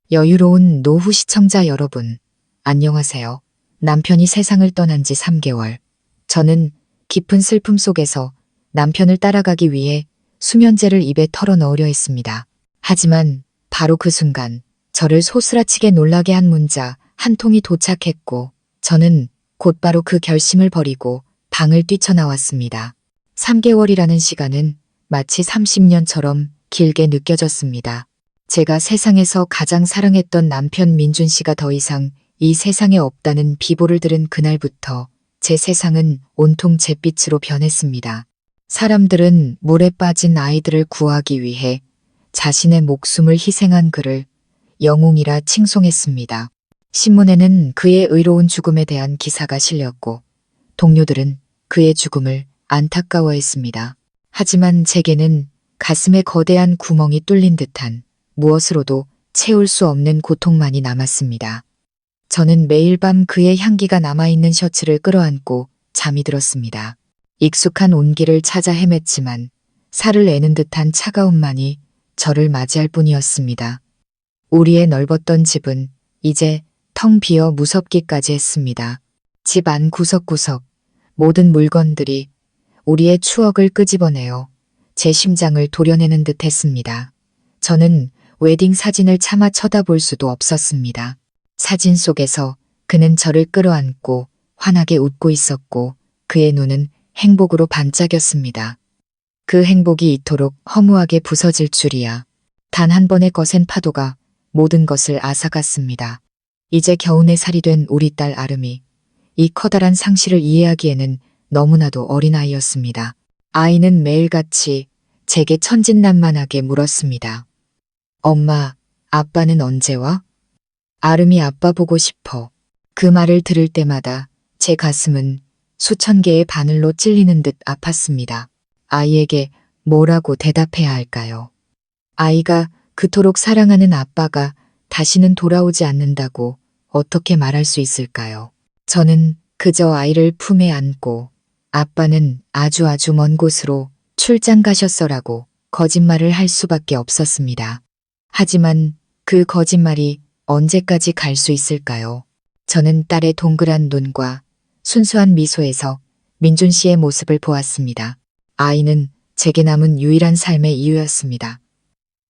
여유로운 노후 시청자 여러분, 안녕하세요. 남편이 세상을 떠난 지 3개월. 저는 깊은 슬픔 속에서 남편을 따라가기 위해 수면제를 입에 털어넣으려 했습니다. 하지만 바로 그 순간 저를 소스라치게 놀라게 한 문자 한 통이 도착했고 저는 곧바로 그 결심을 버리고 방을 뛰쳐나왔습니다. 3개월이라는 시간은 마치 30년처럼 길게 느껴졌습니다. 제가 세상에서 가장 사랑했던 남편 민준 씨가 더 이상 이 세상에 없다는 비보를 들은 그날부터 제 세상은 온통 잿빛으로 변했습니다. 사람들은 물에 빠진 아이들을 구하기 위해 자신의 목숨을 희생한 그를 영웅이라 칭송했습니다. 신문에는 그의 의로운 죽음에 대한 기사가 실렸고 동료들은 그의 죽음을 안타까워했습니다. 하지만 제게는 가슴에 거대한 구멍이 뚫린 듯한 무엇으로도 채울 수 없는 고통만이 남았습니다. 저는 매일 밤 그의 향기가 남아있는 셔츠를 끌어안고 잠이 들었습니다. 익숙한 온기를 찾아 헤맸지만 살을 내는 듯한 차가움만이 저를 맞이할 뿐이었습니다. 우리의 넓었던 집은 이제 텅 비어 무섭기까지 했습니다. 집 안 구석구석 모든 물건들이 우리의 추억을 끄집어내어 제 심장을 도려내는 듯 했습니다. 저는 웨딩 사진을 차마 쳐다볼 수도 없었습니다. 사진 속에서 그는 저를 끌어안고 환하게 웃고 있었고 그의 눈은 행복으로 반짝였습니다. 그 행복이 이토록 허무하게 부서질 줄이야. 단 한 번의 거센 파도가 모든 것을 앗아갔습니다. 이제 겨우 4살이 된 우리 딸 아름이 이 커다란 상실을 이해하기에는 너무나도 어린아이였습니다. 아이는 매일같이 제게 천진난만하게 물었습니다. 엄마, 아빠는 언제 와? 아름이 아빠 보고 싶어. 그 말을 들을 때마다 제 가슴은 수천 개의 바늘로 찔리는 듯 아팠습니다. 아이에게 뭐라고 대답해야 할까요? 아이가 그토록 사랑하는 아빠가 다시는 돌아오지 않는다고 어떻게 말할 수 있을까요? 저는 그저 아이를 품에 안고 아빠는 아주 먼 곳으로 출장 가셨어라고 거짓말을 할 수밖에 없었습니다. 하지만 그 거짓말이 언제까지 갈 수 있을까요? 저는 딸의 동그란 눈과 순수한 미소에서 민준 씨의 모습을 보았습니다. 아이는 제게 남은 유일한 삶의 이유였습니다.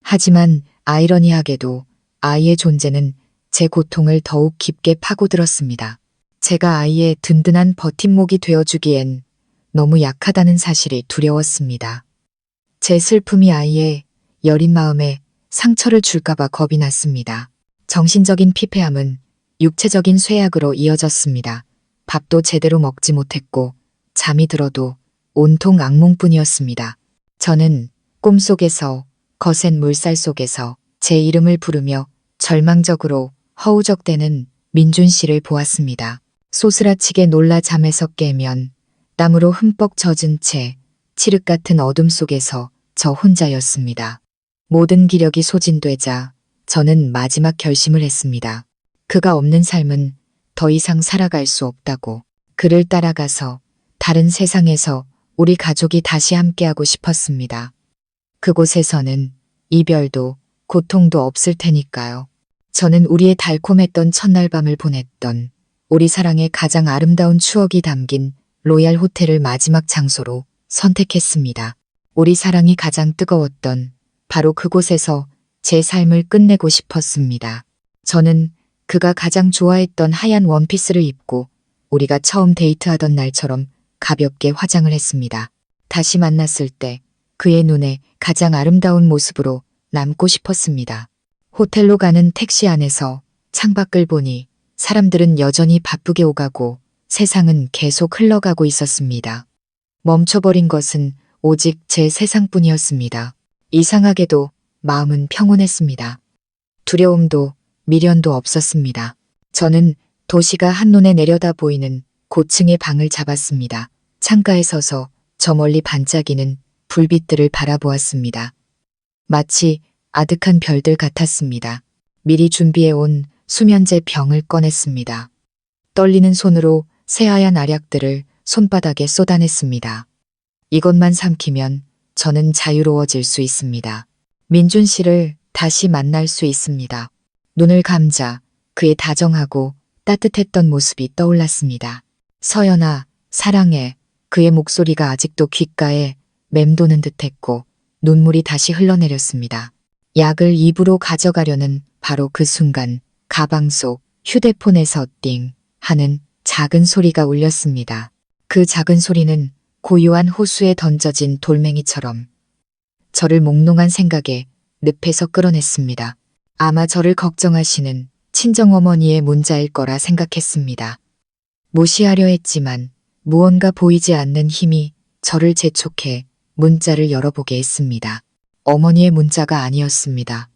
하지만 아이러니하게도 아이의 존재는 제 고통을 더욱 깊게 파고들었습니다. 제가 아이의 든든한 버팀목이 되어주기엔 너무 약하다는 사실이 두려웠습니다. 제 슬픔이 아이의 여린 마음에 상처를 줄까봐 겁이 났습니다. 정신적인 피폐함은 육체적인 쇠약으로 이어졌습니다. 밥도 제대로 먹지 못했고 잠이 들어도 온통 악몽뿐이었습니다. 저는 꿈속에서 거센 물살 속에서 제 이름을 부르며 절망적으로 허우적대는 민준 씨를 보았습니다. 소스라치게 놀라 잠에서 깨면 땀으로 흠뻑 젖은 채 칠흑 같은 어둠 속에서 저 혼자였습니다. 모든 기력이 소진되자 저는 마지막 결심을 했습니다. 그가 없는 삶은 더 이상 살아갈 수 없다고. 그를 따라가서 다른 세상에서 우리 가족이 다시 함께하고 싶었습니다. 그곳에서는 이별도 고통도 없을 테니까요. 저는 우리의 달콤했던 첫날 밤을 보냈던 우리 사랑의 가장 아름다운 추억이 담긴 로얄 호텔을 마지막 장소로 선택했습니다. 우리 사랑이 가장 뜨거웠던 바로 그곳에서 제 삶을 끝내고 싶었습니다. 저는 그가 가장 좋아했던 하얀 원피스를 입고 우리가 처음 데이트하던 날처럼 가볍게 화장을 했습니다. 다시 만났을 때 그의 눈에 가장 아름다운 모습으로 남고 싶었습니다. 호텔로 가는 택시 안에서 창밖을 보니 사람들은 여전히 바쁘게 오가고 세상은 계속 흘러가고 있었습니다. 멈춰버린 것은 오직 제 세상뿐이었습니다. 이상하게도 마음은 평온했습니다. 두려움도 미련도 없었습니다. 저는 도시가 한눈에 내려다 보이는 고층의 방을 잡았습니다. 창가에 서서 저 멀리 반짝이는 불빛들을 바라보았습니다. 마치 아득한 별들 같았습니다. 미리 준비해온 수면제 병을 꺼냈습니다. 떨리는 손으로 새하얀 알약들을 손바닥에 쏟아냈습니다. 이것만 삼키면 저는 자유로워질 수 있습니다. 민준 씨를 다시 만날 수 있습니다. 눈을 감자 그의 다정하고 따뜻했던 모습이 떠올랐습니다. 서연아, 사랑해. 그의 목소리가 아직도 귓가에 맴도는 듯했고 눈물이 다시 흘러내렸습니다. 약을 입으로 가져가려는 바로 그 순간 가방 속 휴대폰에서 띵 하는 작은 소리가 울렸습니다. 그 작은 소리는 고요한 호수에 던져진 돌멩이처럼 저를 몽롱한 생각에 늪에서 끌어냈습니다. 아마 저를 걱정하시는 친정어머니의 문자일 거라 생각했습니다. 무시하려 했지만 무언가 보이지 않는 힘이 저를 재촉해 문자를 열어보게 했습니다. 어머니의 문자가 아니었습니다.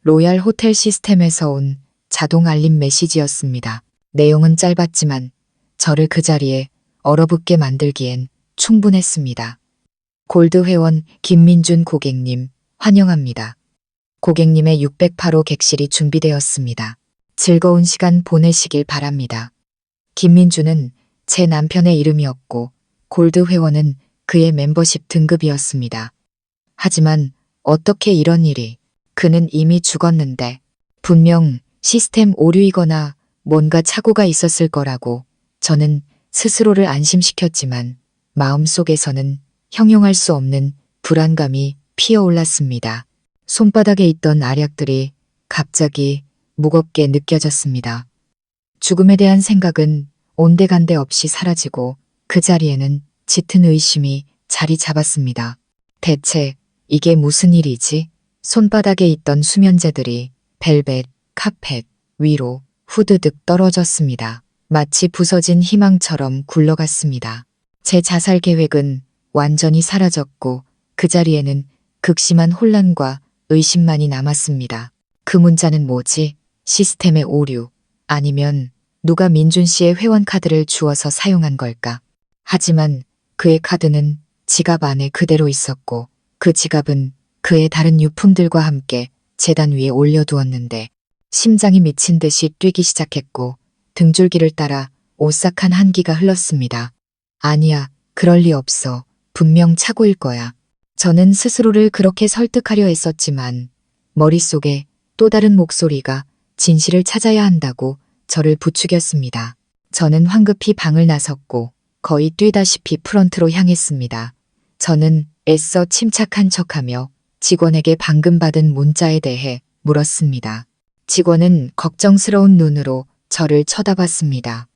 로얄 호텔 시스템에서 온 자동 알림 메시지였습니다. 내용은 짧았지만 저를 그 자리에 얼어붙게 만들기엔 충분했습니다. 골드 회원 김민준 고객님, 환영합니다. 고객님의 608호 객실이 준비되었습니다. 즐거운 시간 보내시길 바랍니다. 김민준은 제 남편의 이름이었고 골드 회원은 그의 멤버십 등급이었습니다. 하지만 어떻게 이런 일이? 그는 이미 죽었는데 분명 시스템 오류이거나 뭔가 착오가 있었을 거라고 저는 스스로를 안심시켰지만 마음속에서는 형용할 수 없는 불안감이 피어올랐습니다. 손바닥에 있던 알약들이 갑자기 무겁게 느껴졌습니다. 죽음에 대한 생각은 온데간데 없이 사라지고 그 자리에는 짙은 의심이 자리 잡았습니다. 대체 이게 무슨 일이지? 손바닥에 있던 수면제들이 벨벳, 카펫 위로 후드득 떨어졌습니다. 마치 부서진 희망처럼 굴러갔습니다. 제 자살 계획은 완전히 사라졌고 그 자리에는 극심한 혼란과 의심만이 남았습니다. 그 문자는 뭐지? 시스템의 오류 아니면 누가 민준 씨의 회원 카드를 주워서 사용한 걸까? 하지만 그의 카드는 지갑 안에 그대로 있었고 그 지갑은 그의 다른 유품들과 함께 재단 위에 올려두었는데 심장이 미친 듯이 뛰기 시작했고 등줄기를 따라 오싹한 한기가 흘렀습니다. 아니야, 그럴 리 없어. 분명 착오일 거야. 저는 스스로를 그렇게 설득하려 했었지만 머릿속에 또 다른 목소리가 진실을 찾아야 한다고 저를 부추겼습니다. 저는 황급히 방을 나섰고 거의 뛰다시피 프런트로 향했습니다. 저는 애써 침착한 척하며 직원에게 방금 받은 문자에 대해 물었습니다. 직원은 걱정스러운 눈으로 저를 쳐다봤습니다.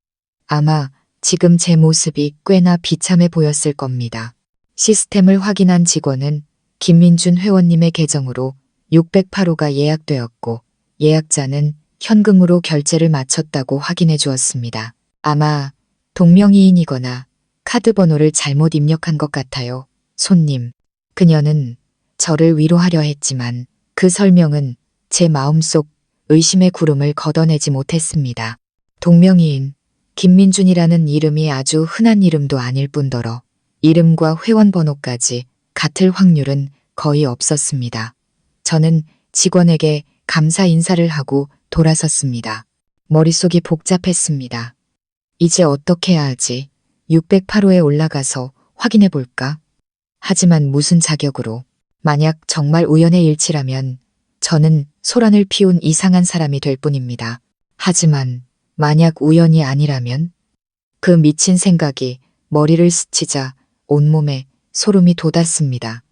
아마 지금 제 모습이 꽤나 비참해 보였을 겁니다. 시스템을 확인한 직원은 김민준 회원님의 계정으로 608호가 예약되었고 예약자는 현금으로 결제를 마쳤다고 확인해 주었습니다. 아마 동명이인이거나 카드 번호를 잘못 입력한 것 같아요. 손님. 그녀는 저를 위로하려 했지만 그 설명은 제 마음속 의심의 구름을 걷어내지 못했습니다. 동명이인 김민준이라는 이름이 아주 흔한 이름도 아닐 뿐더러 이름과 회원 번호까지 같을 확률은 거의 없었습니다. 저는 직원에게 감사 인사를 하고 돌아섰습니다. 머릿속이 복잡했습니다. 이제 어떻게 해야 하지? 608호에 올라가서 확인해 볼까? 하지만 무슨 자격으로? 만약 정말 우연의 일치라면 저는 소란을 피운 이상한 사람이 될 뿐입니다. 하지만 만약 우연이 아니라면? 그 미친 생각이 머리를 스치자 온몸에 소름이 돋았습니다.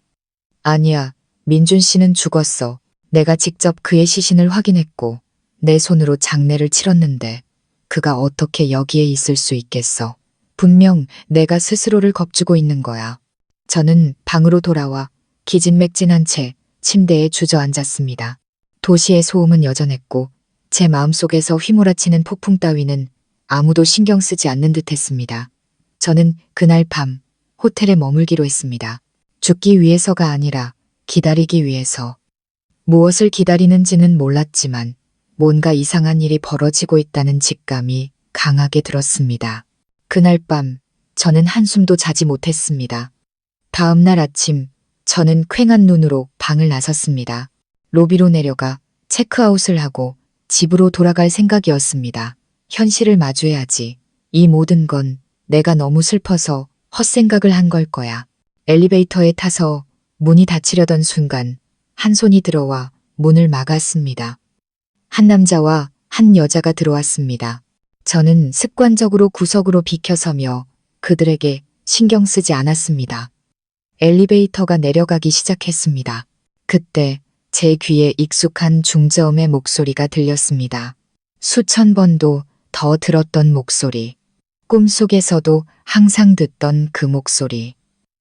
아니야, 민준 씨는 죽었어. 내가 직접 그의 시신을 확인했고 내 손으로 장례를 치렀는데 그가 어떻게 여기에 있을 수 있겠어. 분명 내가 스스로를 겁주고 있는 거야. 저는 방으로 돌아와 기진맥진한 채 침대에 주저앉았습니다. 도시의 소음은 여전했고 제 마음속에서 휘몰아치는 폭풍 따위는 아무도 신경 쓰지 않는 듯했습니다. 저는 그날 밤 호텔에 머물기로 했습니다. 죽기 위해서가 아니라 기다리기 위해서. 무엇을 기다리는지는 몰랐지만 뭔가 이상한 일이 벌어지고 있다는 직감이 강하게 들었습니다. 그날 밤 저는 한숨도 자지 못했습니다. 다음 날 아침 저는 퀭한 눈으로 방을 나섰습니다. 로비로 내려가 체크아웃을 하고 집으로 돌아갈 생각이었습니다. 현실을 마주해야지. 이 모든 건 내가 너무 슬퍼서 헛생각을 한 걸 거야. 엘리베이터에 타서 문이 닫히려던 순간 한 손이 들어와 문을 막았습니다. 한 남자와 한 여자가 들어왔습니다. 저는 습관적으로 구석으로 비켜서며 그들에게 신경 쓰지 않았습니다. 엘리베이터가 내려가기 시작했습니다. 그때 제 귀에 익숙한 중저음의 목소리가 들렸습니다. 수천 번도 더 들었던 목소리. 꿈속에서도 항상 듣던 그 목소리.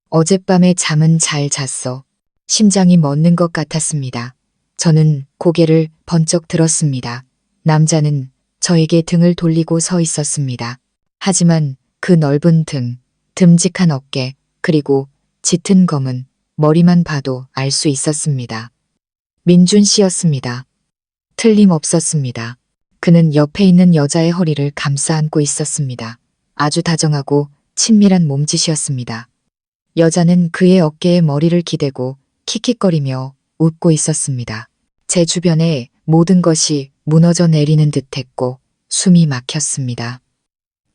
어젯밤에 잠은 잘 잤어. 심장이 멎는 것 같았습니다. 저는 고개를 번쩍 들었습니다. 남자는 저에게 등을 돌리고 서 있었습니다. 하지만 그 넓은 등, 듬직한 어깨, 그리고 짙은 검은 머리만 봐도 알 수 있었습니다. 민준 씨였습니다. 틀림없었습니다. 그는 옆에 있는 여자의 허리를 감싸 안고 있었습니다. 아주 다정하고 친밀한 몸짓이었습니다. 여자는 그의 어깨에 머리를 기대고 킥킥거리며 웃고 있었습니다. 제 주변에 모든 것이 무너져 내리는 듯했고 숨이 막혔습니다.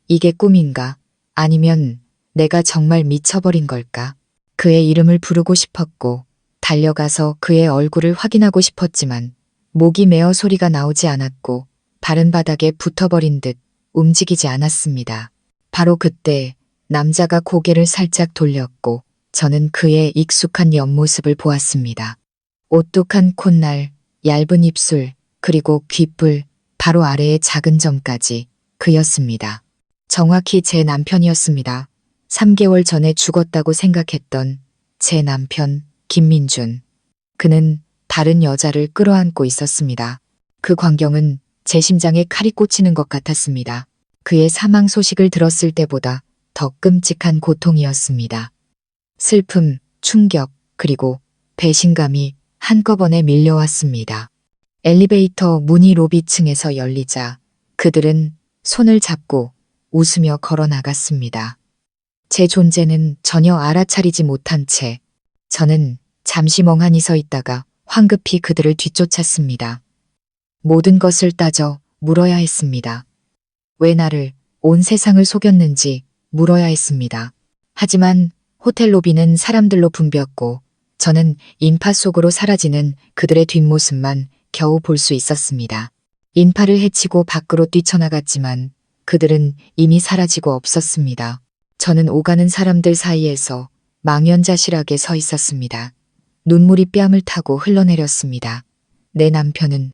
이게 꿈인가? 아니면 내가 정말 미쳐버린 걸까? 그의 이름을 부르고 싶었고 달려가서 그의 얼굴을 확인하고 싶었지만 목이 메어 소리가 나오지 않았고 발은 바닥에 붙어버린 듯 움직이지 않았습니다. 바로 그때 남자가 고개를 살짝 돌렸고 저는 그의 익숙한 옆모습을 보았습니다. 오똑한 콧날, 얇은 입술, 그리고 귓불, 바로 아래의 작은 점까지 그였습니다. 정확히 제 남편이었습니다. 3개월 전에 죽었다고 생각했던 제 남편 김민준. 그는 다른 여자를 끌어안고 있었습니다. 그 광경은 제 심장에 칼이 꽂히는 것 같았습니다. 그의 사망 소식을 들었을 때보다 더 끔찍한 고통이었습니다. 슬픔, 충격, 그리고 배신감이 한꺼번에 밀려왔습니다. 엘리베이터 문이 로비층에서 열리자 그들은 손을 잡고 웃으며 걸어 나갔습니다. 제 존재는 전혀 알아차리지 못한 채 저는 잠시 멍하니 서 있다가 황급히 그들을 뒤쫓았습니다. 모든 것을 따져 물어야 했습니다. 왜 나를, 온 세상을 속였는지 물어야 했습니다. 하지만 호텔 로비는 사람들로 붐볐고 저는 인파 속으로 사라지는 그들의 뒷모습만 겨우 볼 수 있었습니다. 인파를 헤치고 밖으로 뛰쳐나갔지만 그들은 이미 사라지고 없었습니다. 저는 오가는 사람들 사이에서 망연자실하게 서 있었습니다. 눈물이 뺨을 타고 흘러내렸습니다. 내 남편은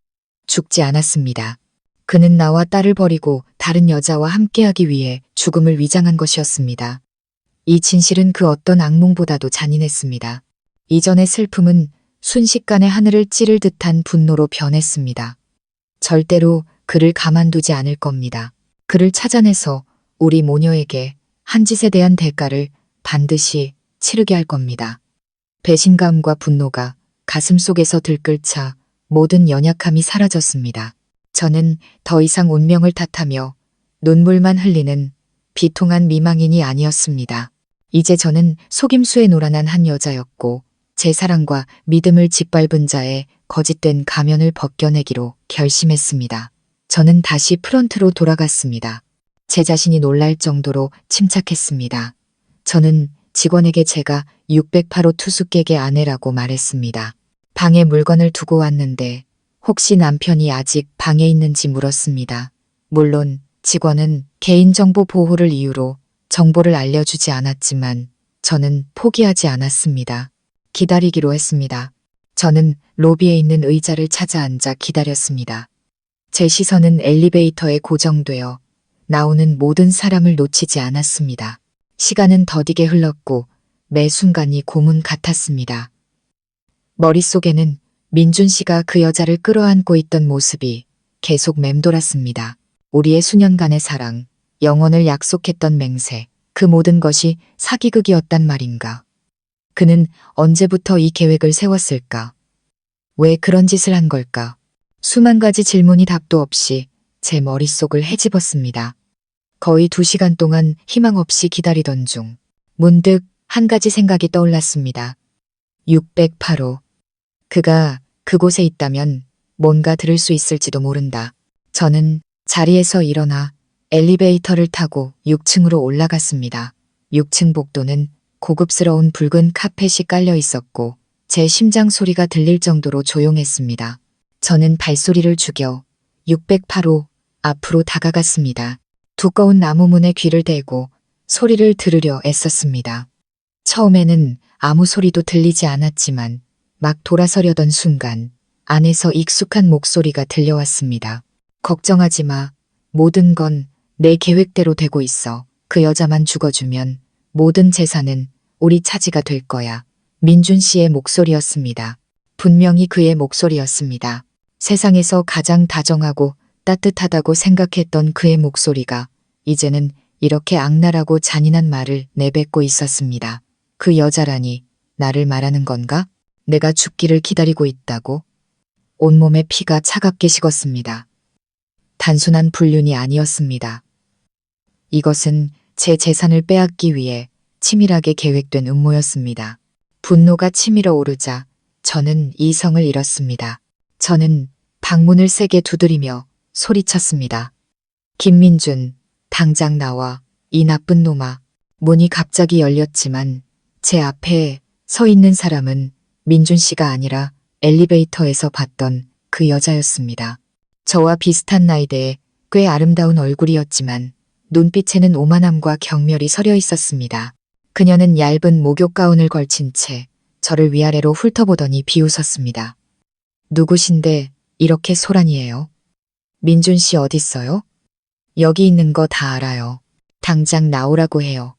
죽지 않았습니다. 그는 나와 딸을 버리고 다른 여자와 함께하기 위해 죽음을 위장한 것이었습니다. 이 진실은 그 어떤 악몽보다도 잔인했습니다. 이전의 슬픔은 순식간에 하늘을 찌를 듯한 분노로 변했습니다. 절대로 그를 가만두지 않을 겁니다. 그를 찾아내서 우리 모녀에게 한 짓에 대한 대가를 반드시 치르게 할 겁니다. 배신감과 분노가 가슴속에서 들끓자 모든 연약함이 사라졌습니다. 저는 더 이상 운명을 탓하며 눈물만 흘리는 비통한 미망인이 아니었습니다. 이제 저는 속임수에 노란한 한 여자였고 제 사랑과 믿음을 짓밟은 자의 거짓된 가면을 벗겨내기로 결심했습니다. 저는 다시 프런트로 돌아갔습니다. 제 자신이 놀랄 정도로 침착했습니다. 저는 직원에게 제가 608호 투숙객의 아내라고 말했습니다. 방에 물건을 두고 왔는데 혹시 남편이 아직 방에 있는지 물었습니다. 물론 직원은 개인정보 보호를 이유로 정보를 알려주지 않았지만 저는 포기하지 않았습니다. 기다리기로 했습니다. 저는 로비에 있는 의자를 찾아 앉아 기다렸습니다. 제 시선은 엘리베이터에 고정되어 나오는 모든 사람을 놓치지 않았습니다. 시간은 더디게 흘렀고 매 순간이 고문 같았습니다. 머릿속에는 민준 씨가 그 여자를 끌어안고 있던 모습이 계속 맴돌았습니다. 우리의 수년간의 사랑, 영원을 약속했던 맹세, 그 모든 것이 사기극이었단 말인가. 그는 언제부터 이 계획을 세웠을까? 왜 그런 짓을 한 걸까? 수만 가지 질문이 답도 없이 제 머릿속을 헤집었습니다. 거의 2시간 동안 희망 없이 기다리던 중 문득 한 가지 생각이 떠올랐습니다. 608호. 그가 그곳에 있다면 뭔가 들을 수 있을지도 모른다. 저는 자리에서 일어나 엘리베이터를 타고 6층으로 올라갔습니다. 6층 복도는 고급스러운 붉은 카펫이 깔려 있었고 제 심장 소리가 들릴 정도로 조용했습니다. 저는 발소리를 죽여 608호 앞으로 다가갔습니다. 두꺼운 나무문에 귀를 대고 소리를 들으려 애썼습니다. 처음에는 아무 소리도 들리지 않았지만 막 돌아서려던 순간 안에서 익숙한 목소리가 들려왔습니다. 걱정하지 마. 모든 건 내 계획대로 되고 있어. 그 여자만 죽어주면 모든 재산은 우리 차지가 될 거야. 민준 씨의 목소리였습니다. 분명히 그의 목소리였습니다. 세상에서 가장 다정하고 따뜻하다고 생각했던 그의 목소리가 이제는 이렇게 악랄하고 잔인한 말을 내뱉고 있었습니다. 그 여자라니 나를 말하는 건가? 내가 죽기를 기다리고 있다고? 온몸에 피가 차갑게 식었습니다. 단순한 불륜이 아니었습니다. 이것은 제 재산을 빼앗기 위해 치밀하게 계획된 음모였습니다. 분노가 치밀어 오르자 저는 이성을 잃었습니다. 저는 방문을 세게 두드리며 소리쳤습니다. 김민준, 당장 나와, 이 나쁜 놈아. 문이 갑자기 열렸지만 제 앞에 서 있는 사람은 민준 씨가 아니라 엘리베이터에서 봤던 그 여자였습니다. 저와 비슷한 나이대에 꽤 아름다운 얼굴이었지만 눈빛에는 오만함과 경멸이 서려 있었습니다. 그녀는 얇은 목욕 가운을 걸친 채 저를 위아래로 훑어보더니 비웃었습니다. 누구신데 이렇게 소란이에요? 민준 씨 어딨어요? 여기 있는 거 다 알아요. 당장 나오라고 해요.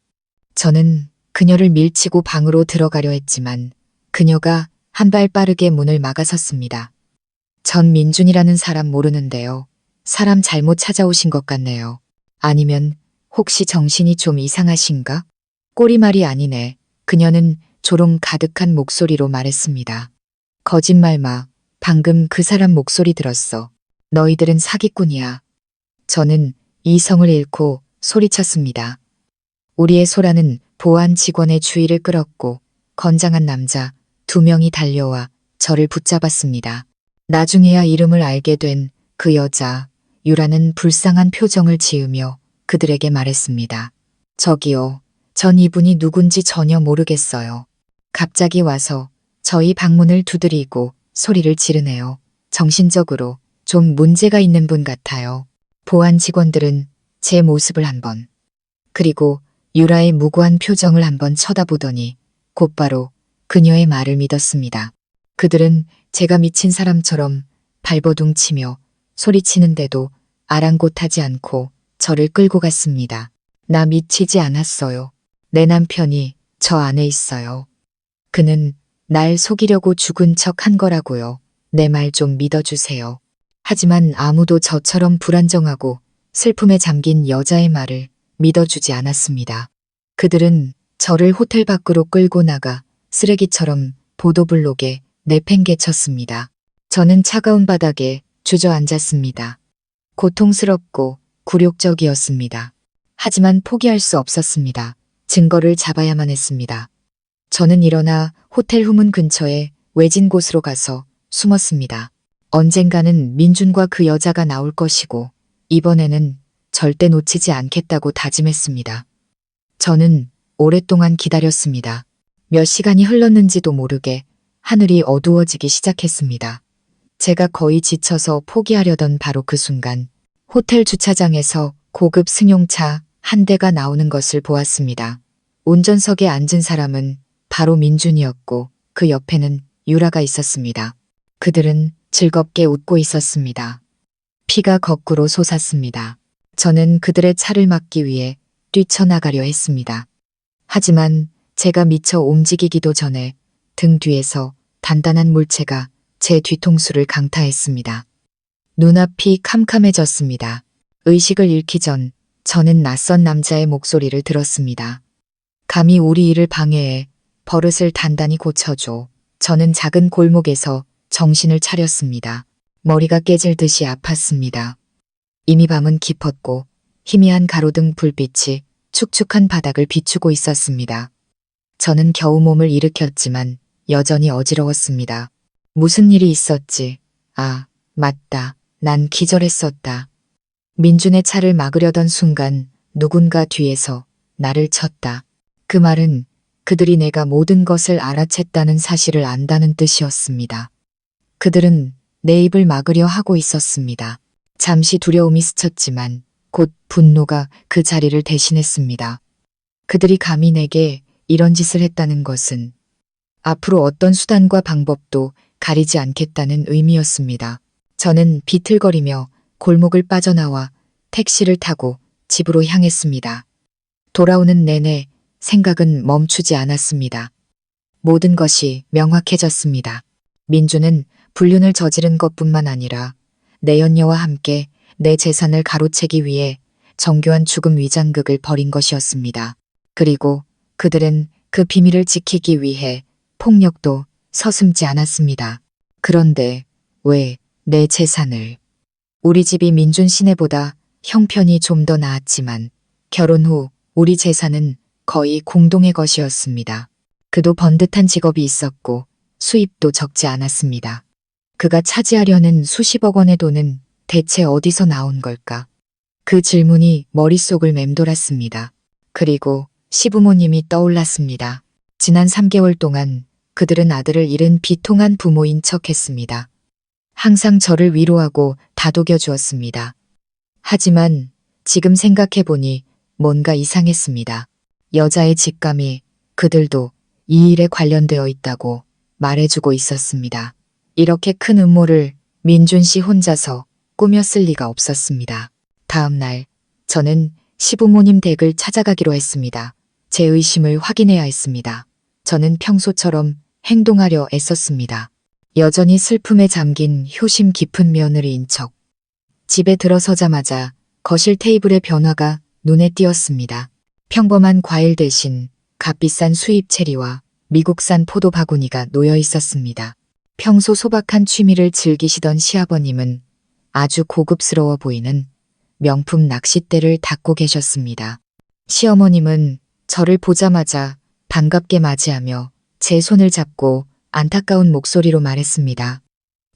저는 그녀를 밀치고 방으로 들어가려 했지만 그녀가 한 발 빠르게 문을 막아섰습니다. 전 민준이라는 사람 모르는데요. 사람 잘못 찾아오신 것 같네요. 아니면 혹시 정신이 좀 이상하신가? 꼬리말이 아니네. 그녀는 조롱 가득한 목소리로 말했습니다. 거짓말 마. 방금 그 사람 목소리 들었어. 너희들은 사기꾼이야. 저는 이성을 잃고 소리쳤습니다. 우리의 소라는 보안 직원의 주의를 끌었고 건장한 남자 2명이 달려와 저를 붙잡았습니다. 나중에야 이름을 알게 된 그 여자 유라는 불쌍한 표정을 지으며 그들에게 말했습니다. 저기요. 전 이분이 누군지 전혀 모르겠어요. 갑자기 와서 저희 방문을 두드리고 소리를 지르네요. 정신적으로 좀 문제가 있는 분 같아요. 보안 직원들은 제 모습을 한번 그리고 유라의 무고한 표정을 한번 쳐다보더니 곧바로 그녀의 말을 믿었습니다. 그들은 제가 미친 사람처럼 발버둥 치며 소리치는데도 아랑곳하지 않고 저를 끌고 갔습니다. 나 미치지 않았어요. 내 남편이 저 안에 있어요. 그는 날 속이려고 죽은 척 한 거라고요. 내 말 좀 믿어주세요. 하지만 아무도 저처럼 불안정하고 슬픔에 잠긴 여자의 말을 믿어주지 않았습니다. 그들은 저를 호텔 밖으로 끌고 나가 쓰레기처럼 보도블록에 내팽개쳤습니다. 저는 차가운 바닥에 주저앉았습니다. 고통스럽고 굴욕적이었습니다. 하지만 포기할 수 없었습니다. 증거를 잡아야만 했습니다. 저는 일어나 호텔 후문 근처에 외진 곳으로 가서 숨었습니다. 언젠가는 민준과 그 여자가 나올 것이고 이번에는 절대 놓치지 않겠다고 다짐했습니다. 저는 오랫동안 기다렸습니다. 몇 시간이 흘렀는지도 모르게 하늘이 어두워지기 시작했습니다. 제가 거의 지쳐서 포기하려던 바로 그 순간 호텔 주차장에서 고급 승용차 한 대가 나오는 것을 보았습니다. 운전석에 앉은 사람은 바로 민준이었고 그 옆에는 유라가 있었습니다. 그들은 즐겁게 웃고 있었습니다. 피가 거꾸로 솟았습니다. 저는 그들의 차를 막기 위해 뛰쳐나가려 했습니다. 하지만 제가 미처 움직이기도 전에 등 뒤에서 단단한 물체가 제 뒤통수를 강타했습니다. 눈앞이 캄캄해졌습니다. 의식을 잃기 전 저는 낯선 남자의 목소리를 들었습니다. 감히 우리 일을 방해해 버릇을 단단히 고쳐줘. 저는 작은 골목에서 정신을 차렸습니다. 머리가 깨질 듯이 아팠습니다. 이미 밤은 깊었고 희미한 가로등 불빛이 축축한 바닥을 비추고 있었습니다. 저는 겨우 몸을 일으켰지만 여전히 어지러웠습니다. 무슨 일이 있었지? 아, 맞다. 난 기절했었다. 민준의 차를 막으려던 순간 누군가 뒤에서 나를 쳤다. 그 말은 그들이 내가 모든 것을 알아챘다는 사실을 안다는 뜻이었습니다. 그들은 내 입을 막으려 하고 있었습니다. 잠시 두려움이 스쳤지만 곧 분노가 그 자리를 대신했습니다. 그들이 감히 내게 이런 짓을 했다는 것은 앞으로 어떤 수단과 방법도 가리지 않겠다는 의미였습니다. 저는 비틀거리며 골목을 빠져나와 택시를 타고 집으로 향했습니다. 돌아오는 내내 생각은 멈추지 않았습니다. 모든 것이 명확해졌습니다. 민주는 불륜을 저지른 것뿐만 아니라 내연녀와 함께 내 재산을 가로채기 위해 정교한 죽음 위장극을 벌인 것이었습니다. 그리고 그들은 그 비밀을 지키기 위해 폭력도 서슴지 않았습니다. 그런데 왜 내 재산을? 우리 집이 민준 시내보다 형편이 좀 더 나았지만 결혼 후 우리 재산은 거의 공동의 것이었습니다. 그도 번듯한 직업이 있었고 수입도 적지 않았습니다. 그가 차지하려는 수십억 원의 돈은 대체 어디서 나온 걸까? 그 질문이 머릿속을 맴돌았습니다. 그리고 시부모님이 떠올랐습니다. 지난 3개월 동안 그들은 아들을 잃은 비통한 부모인 척했습니다. 항상 저를 위로하고 다독여 주었습니다. 하지만 지금 생각해보니 뭔가 이상했습니다. 여자의 직감이 그들도 이 일에 관련되어 있다고 말해주고 있었습니다. 이렇게 큰 음모를 민준 씨 혼자서 꾸몄을 리가 없었습니다. 다음 날 저는 시부모님 댁을 찾아가기로 했습니다. 제 의심을 확인해야 했습니다. 저는 평소처럼 행동하려 애썼습니다. 여전히 슬픔에 잠긴 효심 깊은 며느리인 척. 집에 들어서자마자 거실 테이블의 변화가 눈에 띄었습니다. 평범한 과일 대신 값비싼 수입 체리와 미국산 포도 바구니가 놓여 있었습니다. 평소 소박한 취미를 즐기시던 시아버님은 아주 고급스러워 보이는 명품 낚싯대를 닦고 계셨습니다. 시어머님은 저를 보자마자 반갑게 맞이하며 제 손을 잡고 안타까운 목소리로 말했습니다.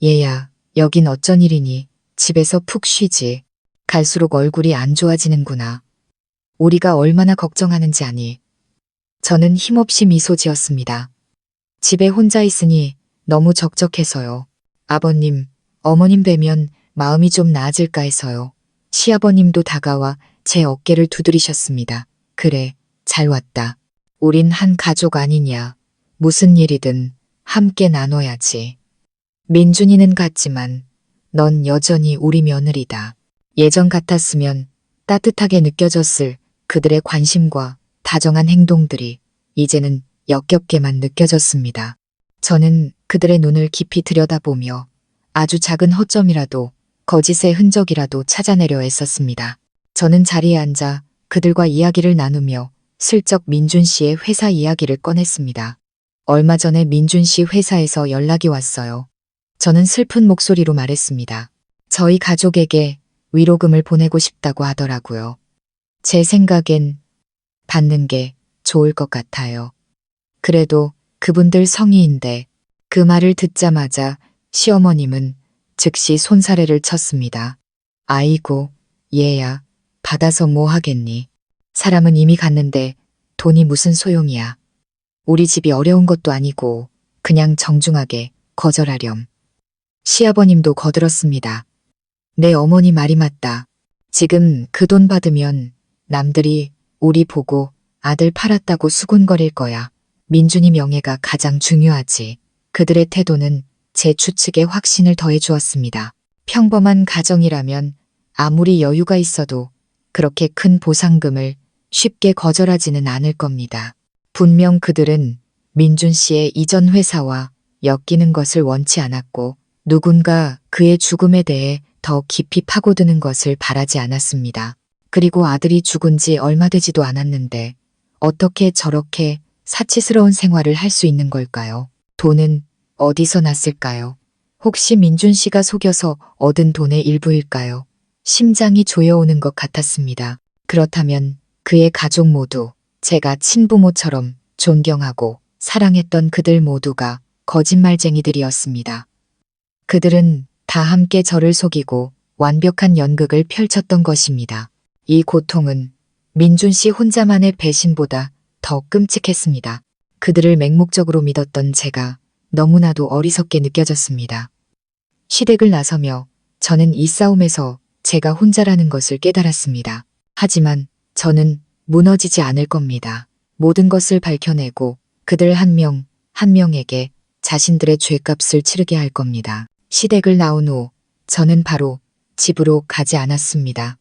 얘야, 여긴 어쩐 일이니? 집에서 푹 쉬지. 갈수록 얼굴이 안 좋아지는구나. 우리가 얼마나 걱정하는지 아니? 저는 힘없이 미소 지었습니다. 집에 혼자 있으니 너무 적적해서요. 아버님, 어머님 뵈면 마음이 좀 나아질까 해서요. 시아버님도 다가와 제 어깨를 두드리셨습니다. 그래, 잘 왔다. 우린 한 가족 아니냐. 무슨 일이든 함께 나눠야지. 민준이는 갔지만 넌 여전히 우리 며느리다. 예전 같았으면 따뜻하게 느껴졌을 그들의 관심과 다정한 행동들이 이제는 역겹게만 느껴졌습니다. 저는 그들의 눈을 깊이 들여다보며 아주 작은 허점이라도 거짓의 흔적이라도 찾아내려 애썼습니다. 저는 자리에 앉아 그들과 이야기를 나누며 슬쩍 민준 씨의 회사 이야기를 꺼냈습니다. 얼마 전에 민준 씨 회사에서 연락이 왔어요. 저는 슬픈 목소리로 말했습니다. 저희 가족에게 위로금을 보내고 싶다고 하더라고요. 제 생각엔 받는 게 좋을 것 같아요. 그래도 그분들 성의인데. 그 말을 듣자마자 시어머님은 즉시 손사래를 쳤습니다. 아이고, 얘야, 받아서 뭐 하겠니? 사람은 이미 갔는데 돈이 무슨 소용이야. 우리 집이 어려운 것도 아니고 그냥 정중하게 거절하렴. 시아버님도 거들었습니다. 내 어머니 말이 맞다. 지금 그 돈 받으면 남들이 우리 보고 아들 팔았다고 수군거릴 거야. 민준이 명예가 가장 중요하지. 그들의 태도는 제 추측에 확신을 더해 주었습니다. 평범한 가정이라면 아무리 여유가 있어도 그렇게 큰 보상금을 쉽게 거절하지는 않을 겁니다. 분명 그들은 민준 씨의 이전 회사와 엮이는 것을 원치 않았고 누군가 그의 죽음에 대해 더 깊이 파고드는 것을 바라지 않았습니다. 그리고 아들이 죽은 지 얼마 되지도 않았는데 어떻게 저렇게 사치스러운 생활을 할 수 있는 걸까요? 돈은 어디서 났을까요? 혹시 민준 씨가 속여서 얻은 돈의 일부일까요? 심장이 조여오는 것 같았습니다. 그렇다면 그의 가족 모두 제가 친부모처럼 존경하고 사랑했던 그들 모두가 거짓말쟁이들이었습니다. 그들은 다 함께 저를 속이고 완벽한 연극을 펼쳤던 것입니다. 이 고통은 민준 씨 혼자만의 배신보다 더 끔찍했습니다. 그들을 맹목적으로 믿었던 제가 너무나도 어리석게 느껴졌습니다. 시댁을 나서며 저는 이 싸움에서 제가 혼자라는 것을 깨달았습니다. 하지만 저는 무너지지 않을 겁니다. 모든 것을 밝혀내고 그들 한 명 한 명에게 자신들의 죄값을 치르게 할 겁니다. 시댁을 나온 후 저는 바로 집으로 가지 않았습니다.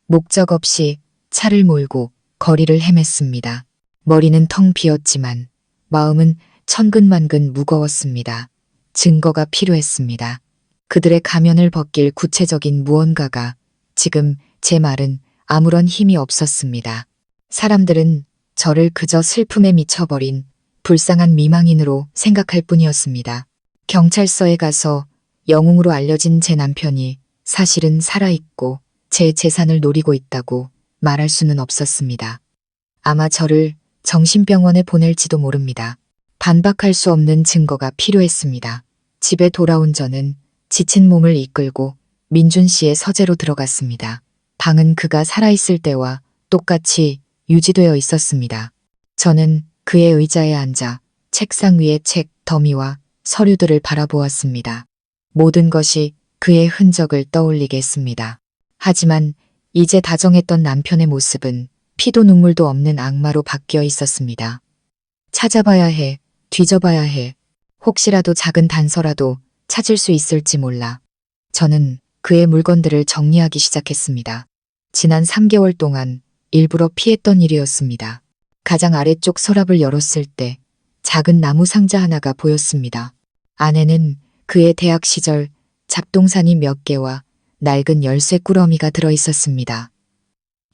목적 없이 차를 몰고 거리를 헤맸습니다. 머리는 텅 비었지만 마음은 천근만근 무거웠습니다. 증거가 필요했습니다. 그들의 가면을 벗길 구체적인 무언가가. 지금 제 말은 아무런 힘이 없었습니다. 사람들은 저를 그저 슬픔에 미쳐버린 불쌍한 미망인으로 생각할 뿐이었습니다. 경찰서에 가서 영웅으로 알려진 제 남편이 사실은 살아있고 제 재산을 노리고 있다고 말할 수는 없었습니다. 아마 저를 정신병원에 보낼지도 모릅니다. 반박할 수 없는 증거가 필요했습니다. 집에 돌아온 저는 지친 몸을 이끌고 민준 씨의 서재로 들어갔습니다. 방은 그가 살아있을 때와 똑같이 유지되어 있었습니다. 저는 그의 의자에 앉아 책상 위의 책, 더미와 서류들을 바라보았습니다. 모든 것이 그의 흔적을 떠올리게 했습니다. 하지만 이제 다정했던 남편의 모습은 피도 눈물도 없는 악마로 바뀌어 있었습니다. 찾아봐야 해, 뒤져봐야 해. 혹시라도 작은 단서라도 찾을 수 있을지 몰라. 저는 그의 물건들을 정리하기 시작했습니다. 지난 3개월 동안 일부러 피했던 일이었습니다. 가장 아래쪽 서랍을 열었을 때 작은 나무 상자 하나가 보였습니다. 안에는 그의 대학 시절 잡동사니 몇 개와 낡은 열쇠 꾸러미가 들어있었습니다.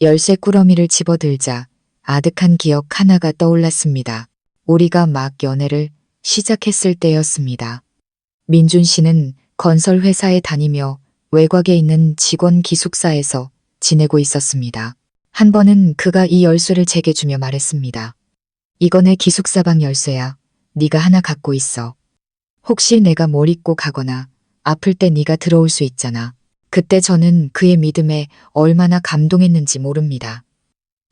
열쇠 꾸러미를 집어들자 아득한 기억 하나가 떠올랐습니다. 우리가 막 연애를 시작했을 때였습니다. 민준 씨는 건설회사에 다니며 외곽에 있는 직원 기숙사에서 지내고 있었습니다. 한 번은 그가 이 열쇠를 제게 주며 말했습니다. 이거 내 기숙사방 열쇠야. 네가 하나 갖고 있어. 혹시 내가 뭘 잊고 가거나 아플 때 네가 들어올 수 있잖아. 그때 저는 그의 믿음에 얼마나 감동했는지 모릅니다.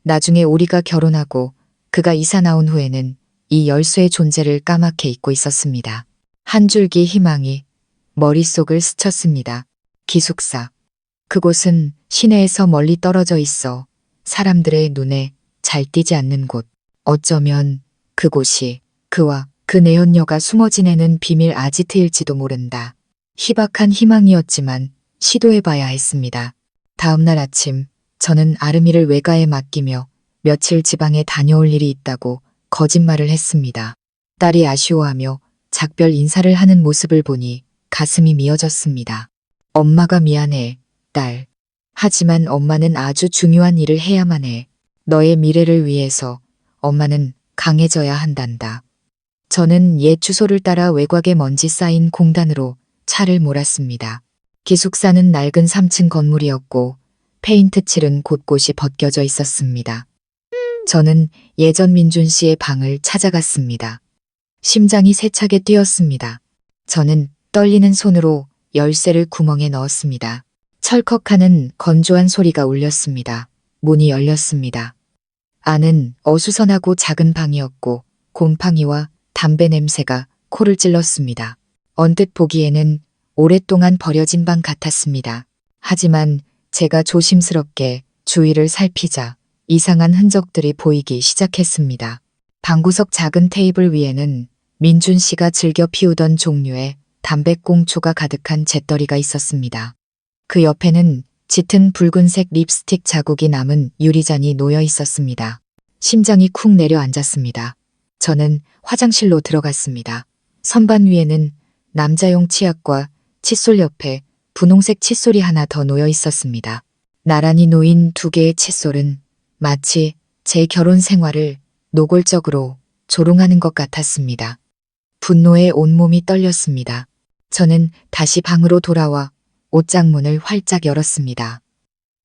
나중에 우리가 결혼하고 그가 이사 나온 후에는 이 열쇠의 존재를 까맣게 잊고 있었습니다. 한 줄기 희망이 머릿속을 스쳤습니다. 기숙사. 그곳은 시내에서 멀리 떨어져 있어 사람들의 눈에 잘 띄지 않는 곳. 어쩌면 그곳이 그와 그 내연녀가 숨어 지내는 비밀 아지트일지도 모른다. 희박한 희망이었지만 시도해봐야 했습니다. 다음 날 아침 저는 아름이를 외가에 맡기며 며칠 지방에 다녀올 일이 있다고 거짓말을 했습니다. 딸이 아쉬워하며 작별 인사를 하는 모습을 보니 가슴이 미어졌습니다. 엄마가 미안해, 딸. 하지만 엄마는 아주 중요한 일을 해야만 해. 너의 미래를 위해서 엄마는 강해져야 한단다. 저는 옛 주소를 따라 외곽에 먼지 쌓인 공단으로 차를 몰았습니다. 기숙사는 낡은 3층 건물이었고 페인트 칠은 곳곳이 벗겨져 있었습니다. 저는 예전 민준 씨의 방을 찾아갔습니다. 심장이 세차게 뛰었습니다. 저는 떨리는 손으로 열쇠를 구멍에 넣었습니다. 철컥하는 건조한 소리가 울렸습니다. 문이 열렸습니다. 안은 어수선하고 작은 방이었고 곰팡이와 담배 냄새가 코를 찔렀습니다. 언뜻 보기에는 오랫동안 버려진 방 같았습니다. 하지만 제가 조심스럽게 주위를 살피자 이상한 흔적들이 보이기 시작했습니다. 방구석 작은 테이블 위에는 민준 씨가 즐겨 피우던 종류의 담배꽁초가 가득한 재떨이가 있었습니다. 그 옆에는 짙은 붉은색 립스틱 자국이 남은 유리잔이 놓여 있었습니다. 심장이 쿵 내려앉았습니다. 저는 화장실로 들어갔습니다. 선반 위에는 남자용 치약과 칫솔 옆에 분홍색 칫솔이 하나 더 놓여 있었습니다. 나란히 놓인 두 개의 칫솔은 마치 제 결혼 생활을 노골적으로 조롱하는 것 같았습니다. 분노에 온몸이 떨렸습니다. 저는 다시 방으로 돌아와 옷장문을 활짝 열었습니다.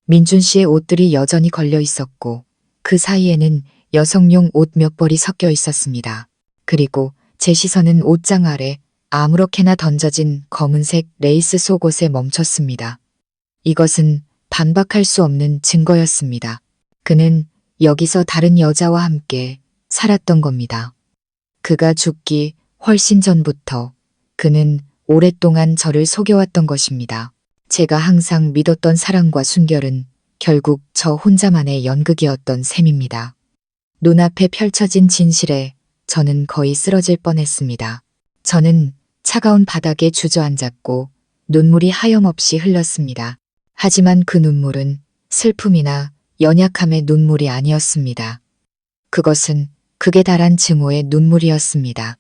민준 씨의 옷들이 여전히 걸려 있었고 그 사이에는 여성용 옷 몇 벌이 섞여 있었습니다. 그리고 제 시선은 옷장 아래 아무렇게나 던져진 검은색 레이스 속옷에 멈췄습니다. 이것은 반박할 수 없는 증거였습니다. 그는 여기서 다른 여자와 함께 살았던 겁니다. 그가 죽기 훨씬 전부터 그는 오랫동안 저를 속여왔던 것입니다. 제가 항상 믿었던 사랑과 순결은 결국 저 혼자만의 연극이었던 셈입니다. 눈앞에 펼쳐진 진실에 저는 거의 쓰러질 뻔했습니다. 저는 차가운 바닥에 주저앉았고 눈물이 하염없이 흘렀습니다. 하지만 그 눈물은 슬픔이나 연약함의 눈물이 아니었습니다. 그것은 극에 달한 증오의 눈물이었습니다.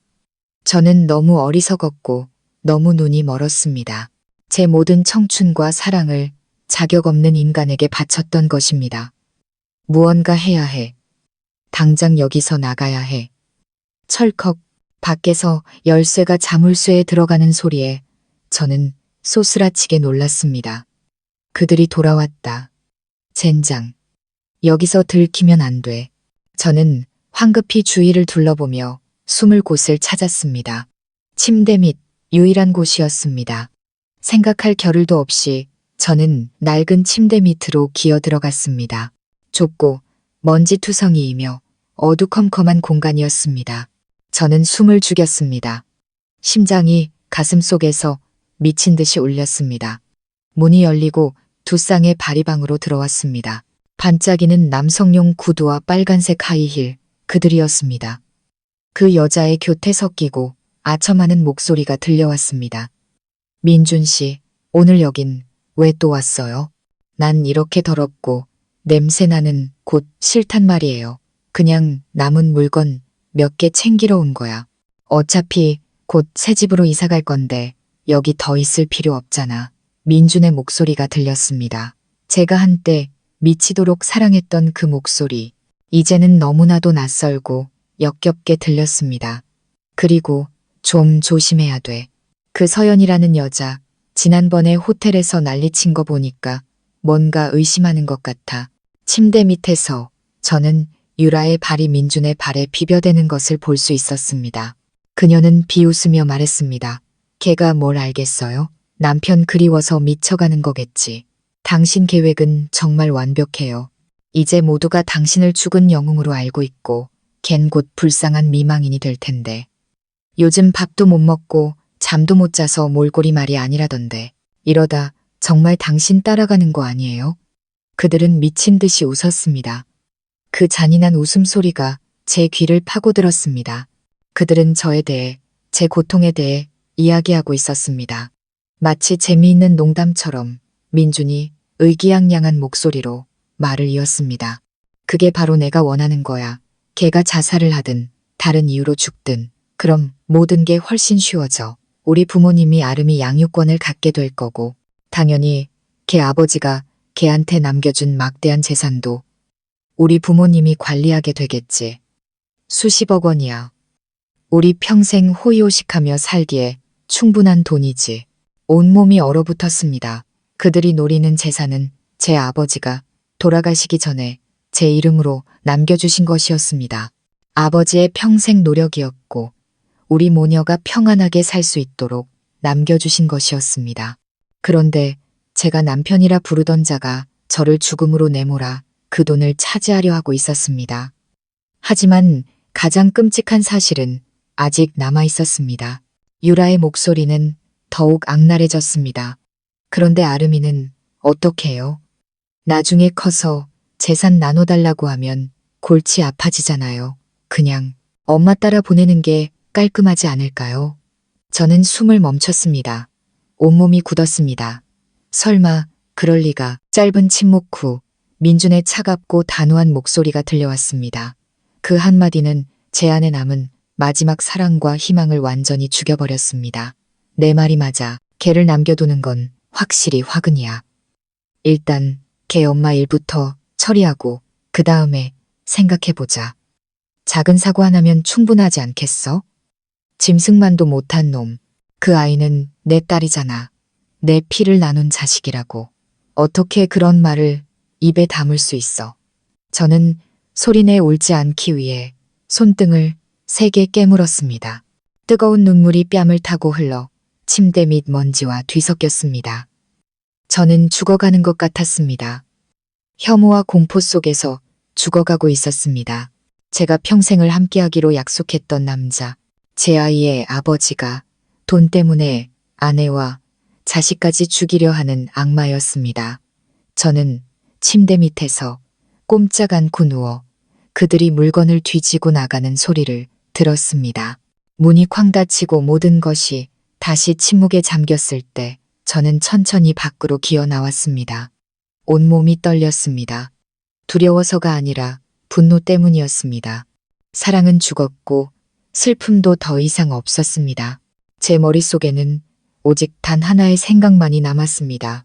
저는 너무 어리석었고 너무 눈이 멀었습니다. 제 모든 청춘과 사랑을 자격 없는 인간에게 바쳤던 것입니다. 무언가 해야 해. 당장 여기서 나가야 해. 철컥 밖에서 열쇠가 자물쇠에 들어가는 소리에 저는 소스라치게 놀랐습니다. 그들이 돌아왔다. 젠장. 여기서 들키면 안 돼. 저는 황급히 주위를 둘러보며 숨을 곳을 찾았습니다. 침대 밑 유일한 곳이었습니다. 생각할 겨를도 없이 저는 낡은 침대 밑으로 기어 들어갔습니다. 좁고 먼지투성이이며 어두컴컴한 공간이었습니다. 저는 숨을 죽였습니다. 심장이 가슴속에서 미친 듯이 울렸습니다. 문이 열리고 두 쌍의 바리방으로 들어왔습니다. 반짝이는 남성용 구두와 빨간색 하이힐, 그들이었습니다. 그 여자의 교태 섞이고 아첨하는 목소리가 들려왔습니다. 민준 씨, 오늘 여긴 왜 또 왔어요? 난 이렇게 더럽고 냄새나는 곳 싫단 말이에요. 그냥 남은 물건 몇 개 챙기러 온 거야. 어차피 곧 새 집으로 이사 갈 건데 여기 더 있을 필요 없잖아. 민준의 목소리가 들렸습니다. 제가 한때 미치도록 사랑했던 그 목소리. 이제는 너무나도 낯설고 역겹게 들렸습니다. 그리고 좀 조심해야 돼. 그 서연이라는 여자, 지난번에 호텔에서 난리친 거 보니까 뭔가 의심하는 것 같아. 침대 밑에서 저는 유라의 발이 민준의 발에 비벼대는 것을 볼 수 있었습니다. 그녀는 비웃으며 말했습니다. 걔가 뭘 알겠어요? 남편 그리워서 미쳐가는 거겠지. 당신 계획은 정말 완벽해요. 이제 모두가 당신을 죽은 영웅으로 알고 있고 걘 곧 불쌍한 미망인이 될 텐데. 요즘 밥도 못 먹고 잠도 못 자서 몰골이 말이 아니라던데. 이러다 정말 당신 따라가는 거 아니에요? 그들은 미친 듯이 웃었습니다. 그 잔인한 웃음소리가 제 귀를 파고들었습니다. 그들은 저에 대해, 제 고통에 대해 이야기하고 있었습니다. 마치 재미있는 농담처럼 민준이 의기양양한 목소리로 말을 이었습니다. 그게 바로 내가 원하는 거야. 걔가 자살을 하든 다른 이유로 죽든 그럼 모든 게 훨씬 쉬워져. 우리 부모님이 아름이 양육권을 갖게 될 거고 당연히 걔 아버지가 걔한테 남겨준 막대한 재산도 우리 부모님이 관리하게 되겠지. 수십억 원이야. 우리 평생 호의호식하며 살기에 충분한 돈이지. 온몸이 얼어붙었습니다. 그들이 노리는 재산은 제 아버지가 돌아가시기 전에 제 이름으로 남겨주신 것이었습니다. 아버지의 평생 노력이었고 우리 모녀가 평안하게 살 수 있도록 남겨주신 것이었습니다. 그런데 제가 남편이라 부르던 자가 저를 죽음으로 내몰아 그 돈을 차지하려 하고 있었습니다. 하지만 가장 끔찍한 사실은 아직 남아 있었습니다. 유라의 목소리는 더욱 악랄해졌습니다. 그런데 아름이는 어떻게 해요? 나중에 커서 재산 나눠달라고 하면 골치 아파지잖아요. 그냥 엄마 따라 보내는 게 깔끔하지 않을까요? 저는 숨을 멈췄습니다. 온몸이 굳었습니다. 설마 그럴 리가. 짧은 침묵 후 민준의 차갑고 단호한 목소리가 들려왔습니다. 그 한마디는 제 안에 남은 마지막 사랑과 희망을 완전히 죽여버렸습니다. 내 말이 맞아. 걔를 남겨두는 건 확실히 화근이야. 일단 걔 엄마 일부터 처리하고 그 다음에 생각해보자. 작은 사고 하나면 충분하지 않겠어? 짐승만도 못한 놈. 그 아이는 내 딸이잖아. 내 피를 나눈 자식이라고. 어떻게 그런 말을 입에 담을 수 있어. 저는 소리내 울지 않기 위해 손등을 세게 깨물었습니다. 뜨거운 눈물이 뺨을 타고 흘러 침대 밑 먼지와 뒤섞였습니다. 저는 죽어가는 것 같았습니다. 혐오와 공포 속에서 죽어가고 있었습니다. 제가 평생을 함께하기로 약속했던 남자, 제 아이의 아버지가 돈 때문에 아내와 자식까지 죽이려 하는 악마였습니다. 저는 침대 밑에서 꼼짝 않고 누워 그들이 물건을 뒤지고 나가는 소리를 들었습니다. 문이 쾅 닫히고 모든 것이 다시 침묵에 잠겼을 때 저는 천천히 밖으로 기어 나왔습니다. 온몸이 떨렸습니다. 두려워서가 아니라 분노 때문이었습니다. 사랑은 죽었고 슬픔도 더 이상 없었습니다. 제 머릿속에는 오직 단 하나의 생각만이 남았습니다.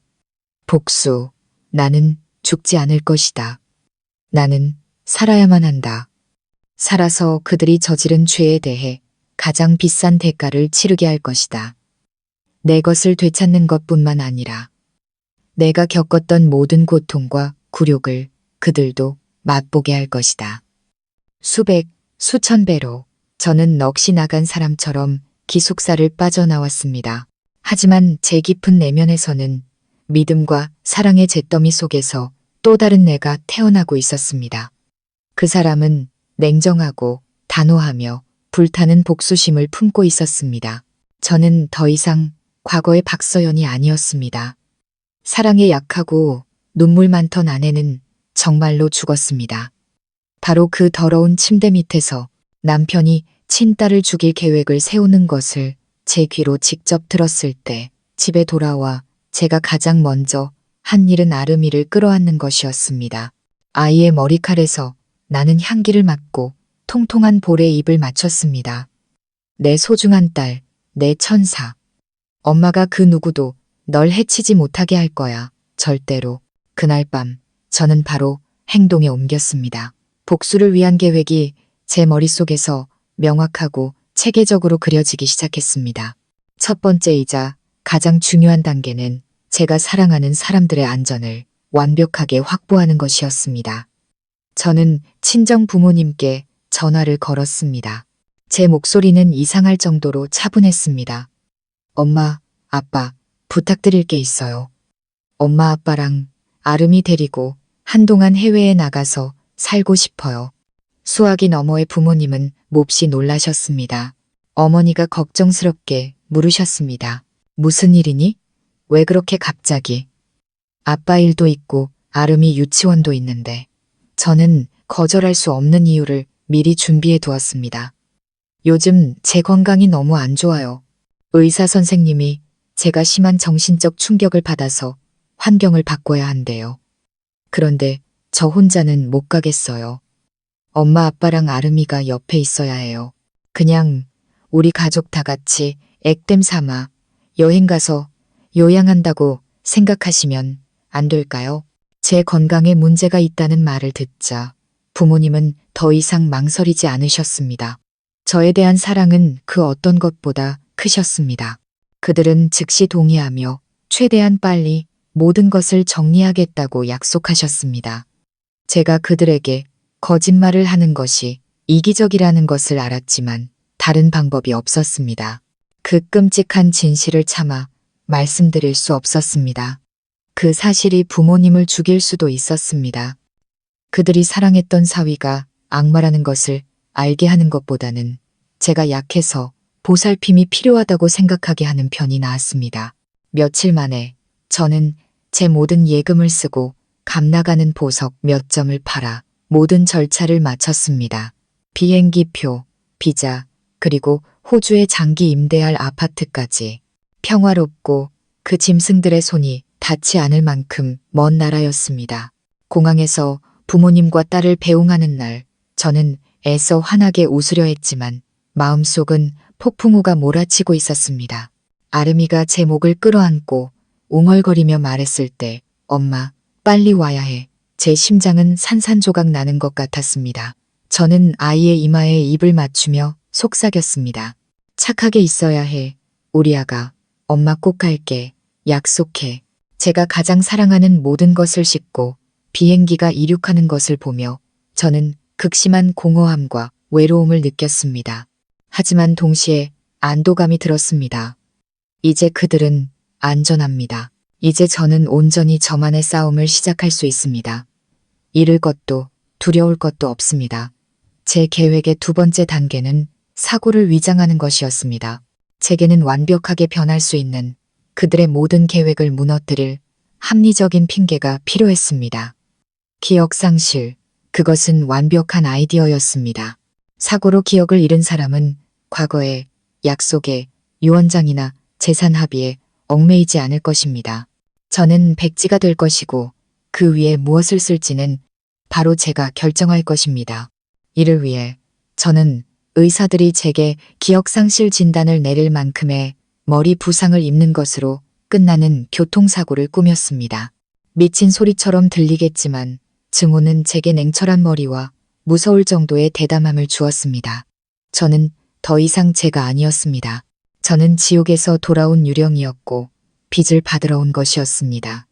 복수. 나는 죽지 않을 것이다. 나는 살아야만 한다. 살아서 그들이 저지른 죄에 대해 가장 비싼 대가를 치르게 할 것이다. 내 것을 되찾는 것뿐만 아니라 내가 겪었던 모든 고통과 굴욕을 그들도 맛보게 할 것이다. 수백, 수천 배로 저는 넋이 나간 사람처럼 기숙사를 빠져나왔습니다. 하지만 제 깊은 내면에서는 믿음과 사랑의 잿더미 속에서 또 다른 내가 태어나고 있었습니다. 그 사람은 냉정하고 단호하며 불타는 복수심을 품고 있었습니다. 저는 더 이상 과거의 박서연이 아니었습니다. 사랑에 약하고 눈물 많던 아내는 정말로 죽었습니다. 바로 그 더러운 침대 밑에서 남편이 친딸을 죽일 계획을 세우는 것을 제 귀로 직접 들었을 때 집에 돌아와 제가 가장 먼저 한 일은 아름이를 끌어안는 것이었습니다. 아이의 머리칼에서 나는 향기를 맡고 통통한 볼에 입을 맞췄습니다. 내 소중한 딸, 내 천사. 엄마가 그 누구도 널 해치지 못하게 할 거야. 절대로. 그날 밤 저는 바로 행동에 옮겼습니다. 복수를 위한 계획이 제 머릿속에서 명확하고 체계적으로 그려지기 시작했습니다. 첫 번째이자 가장 중요한 단계는 제가 사랑하는 사람들의 안전을 완벽하게 확보하는 것이었습니다. 저는 친정 부모님께 전화를 걸었습니다. 제 목소리는 이상할 정도로 차분했습니다. 엄마, 아빠, 부탁드릴 게 있어요. 엄마 아빠랑 아름이 데리고 한동안 해외에 나가서 살고 싶어요. 수화기 너머의 부모님은 몹시 놀라셨습니다. 어머니가 걱정스럽게 물으셨습니다. 무슨 일이니? 왜 그렇게 갑자기? 아빠 일도 있고 아름이 유치원도 있는데 저는 거절할 수 없는 이유를 미리 준비해 두었습니다. 요즘 제 건강이 너무 안 좋아요. 의사 선생님이 제가 심한 정신적 충격을 받아서 환경을 바꿔야 한대요. 그런데 저 혼자는 못 가겠어요. 엄마 아빠랑 아름이가 옆에 있어야 해요. 그냥 우리 가족 다 같이 액땜 삼아 여행 가서 요양한다고 생각하시면 안 될까요? 제 건강에 문제가 있다는 말을 듣자 부모님은 더 이상 망설이지 않으셨습니다. 저에 대한 사랑은 그 어떤 것보다 크셨습니다. 그들은 즉시 동의하며 최대한 빨리 모든 것을 정리하겠다고 약속하셨습니다. 제가 그들에게 거짓말을 하는 것이 이기적이라는 것을 알았지만 다른 방법이 없었습니다. 그 끔찍한 진실을 참아 말씀드릴 수 없었습니다. 그 사실이 부모님을 죽일 수도 있었습니다. 그들이 사랑했던 사위가 악마라는 것을 알게 하는 것보다는 제가 약해서 보살핌이 필요하다고 생각하게 하는 편이 나았습니다. 며칠 만에 저는 제 모든 예금을 쓰고 값나가는 보석 몇 점을 팔아 모든 절차를 마쳤습니다. 비행기표, 비자, 그리고 호주에 장기 임대할 아파트까지. 평화롭고 그 짐승들의 손이 닿지 않을 만큼 먼 나라였습니다. 공항에서 부모님과 딸을 배웅하는 날, 저는 애써 환하게 웃으려 했지만 마음속은 폭풍우가 몰아치고 있었습니다. 아름이가 제 목을 끌어안고 웅얼거리며 말했을 때 엄마, 빨리 와야 해. 제 심장은 산산조각 나는 것 같았습니다. 저는 아이의 이마에 입을 맞추며 속삭였습니다. 착하게 있어야 해. 우리 아가. 엄마 꼭 갈게. 약속해. 제가 가장 사랑하는 모든 것을 싣고 비행기가 이륙하는 것을 보며 저는 극심한 공허함과 외로움을 느꼈습니다. 하지만 동시에 안도감이 들었습니다. 이제 그들은 안전합니다. 이제 저는 온전히 저만의 싸움을 시작할 수 있습니다. 잃을 것도 두려울 것도 없습니다. 제 계획의 두 번째 단계는 사고를 위장하는 것이었습니다. 제게는 완벽하게 변할 수 있는 그들의 모든 계획을 무너뜨릴 합리적인 핑계가 필요했습니다. 기억상실, 그것은 완벽한 아이디어였습니다. 사고로 기억을 잃은 사람은 과거에 약속에 유언장이나 재산 합의에 얽매이지 않을 것입니다. 저는 백지가 될 것이고 그 위에 무엇을 쓸지는 바로 제가 결정할 것입니다. 이를 위해 저는 의사들이 제게 기억상실 진단을 내릴 만큼의 머리 부상을 입는 것으로 끝나는 교통사고를 꾸몄습니다. 미친 소리처럼 들리겠지만 증오는 제게 냉철한 머리와 무서울 정도의 대담함을 주었습니다. 저는 더 이상 제가 아니었습니다. 저는 지옥에서 돌아온 유령이었고 빚을 받으러 온 것이었습니다.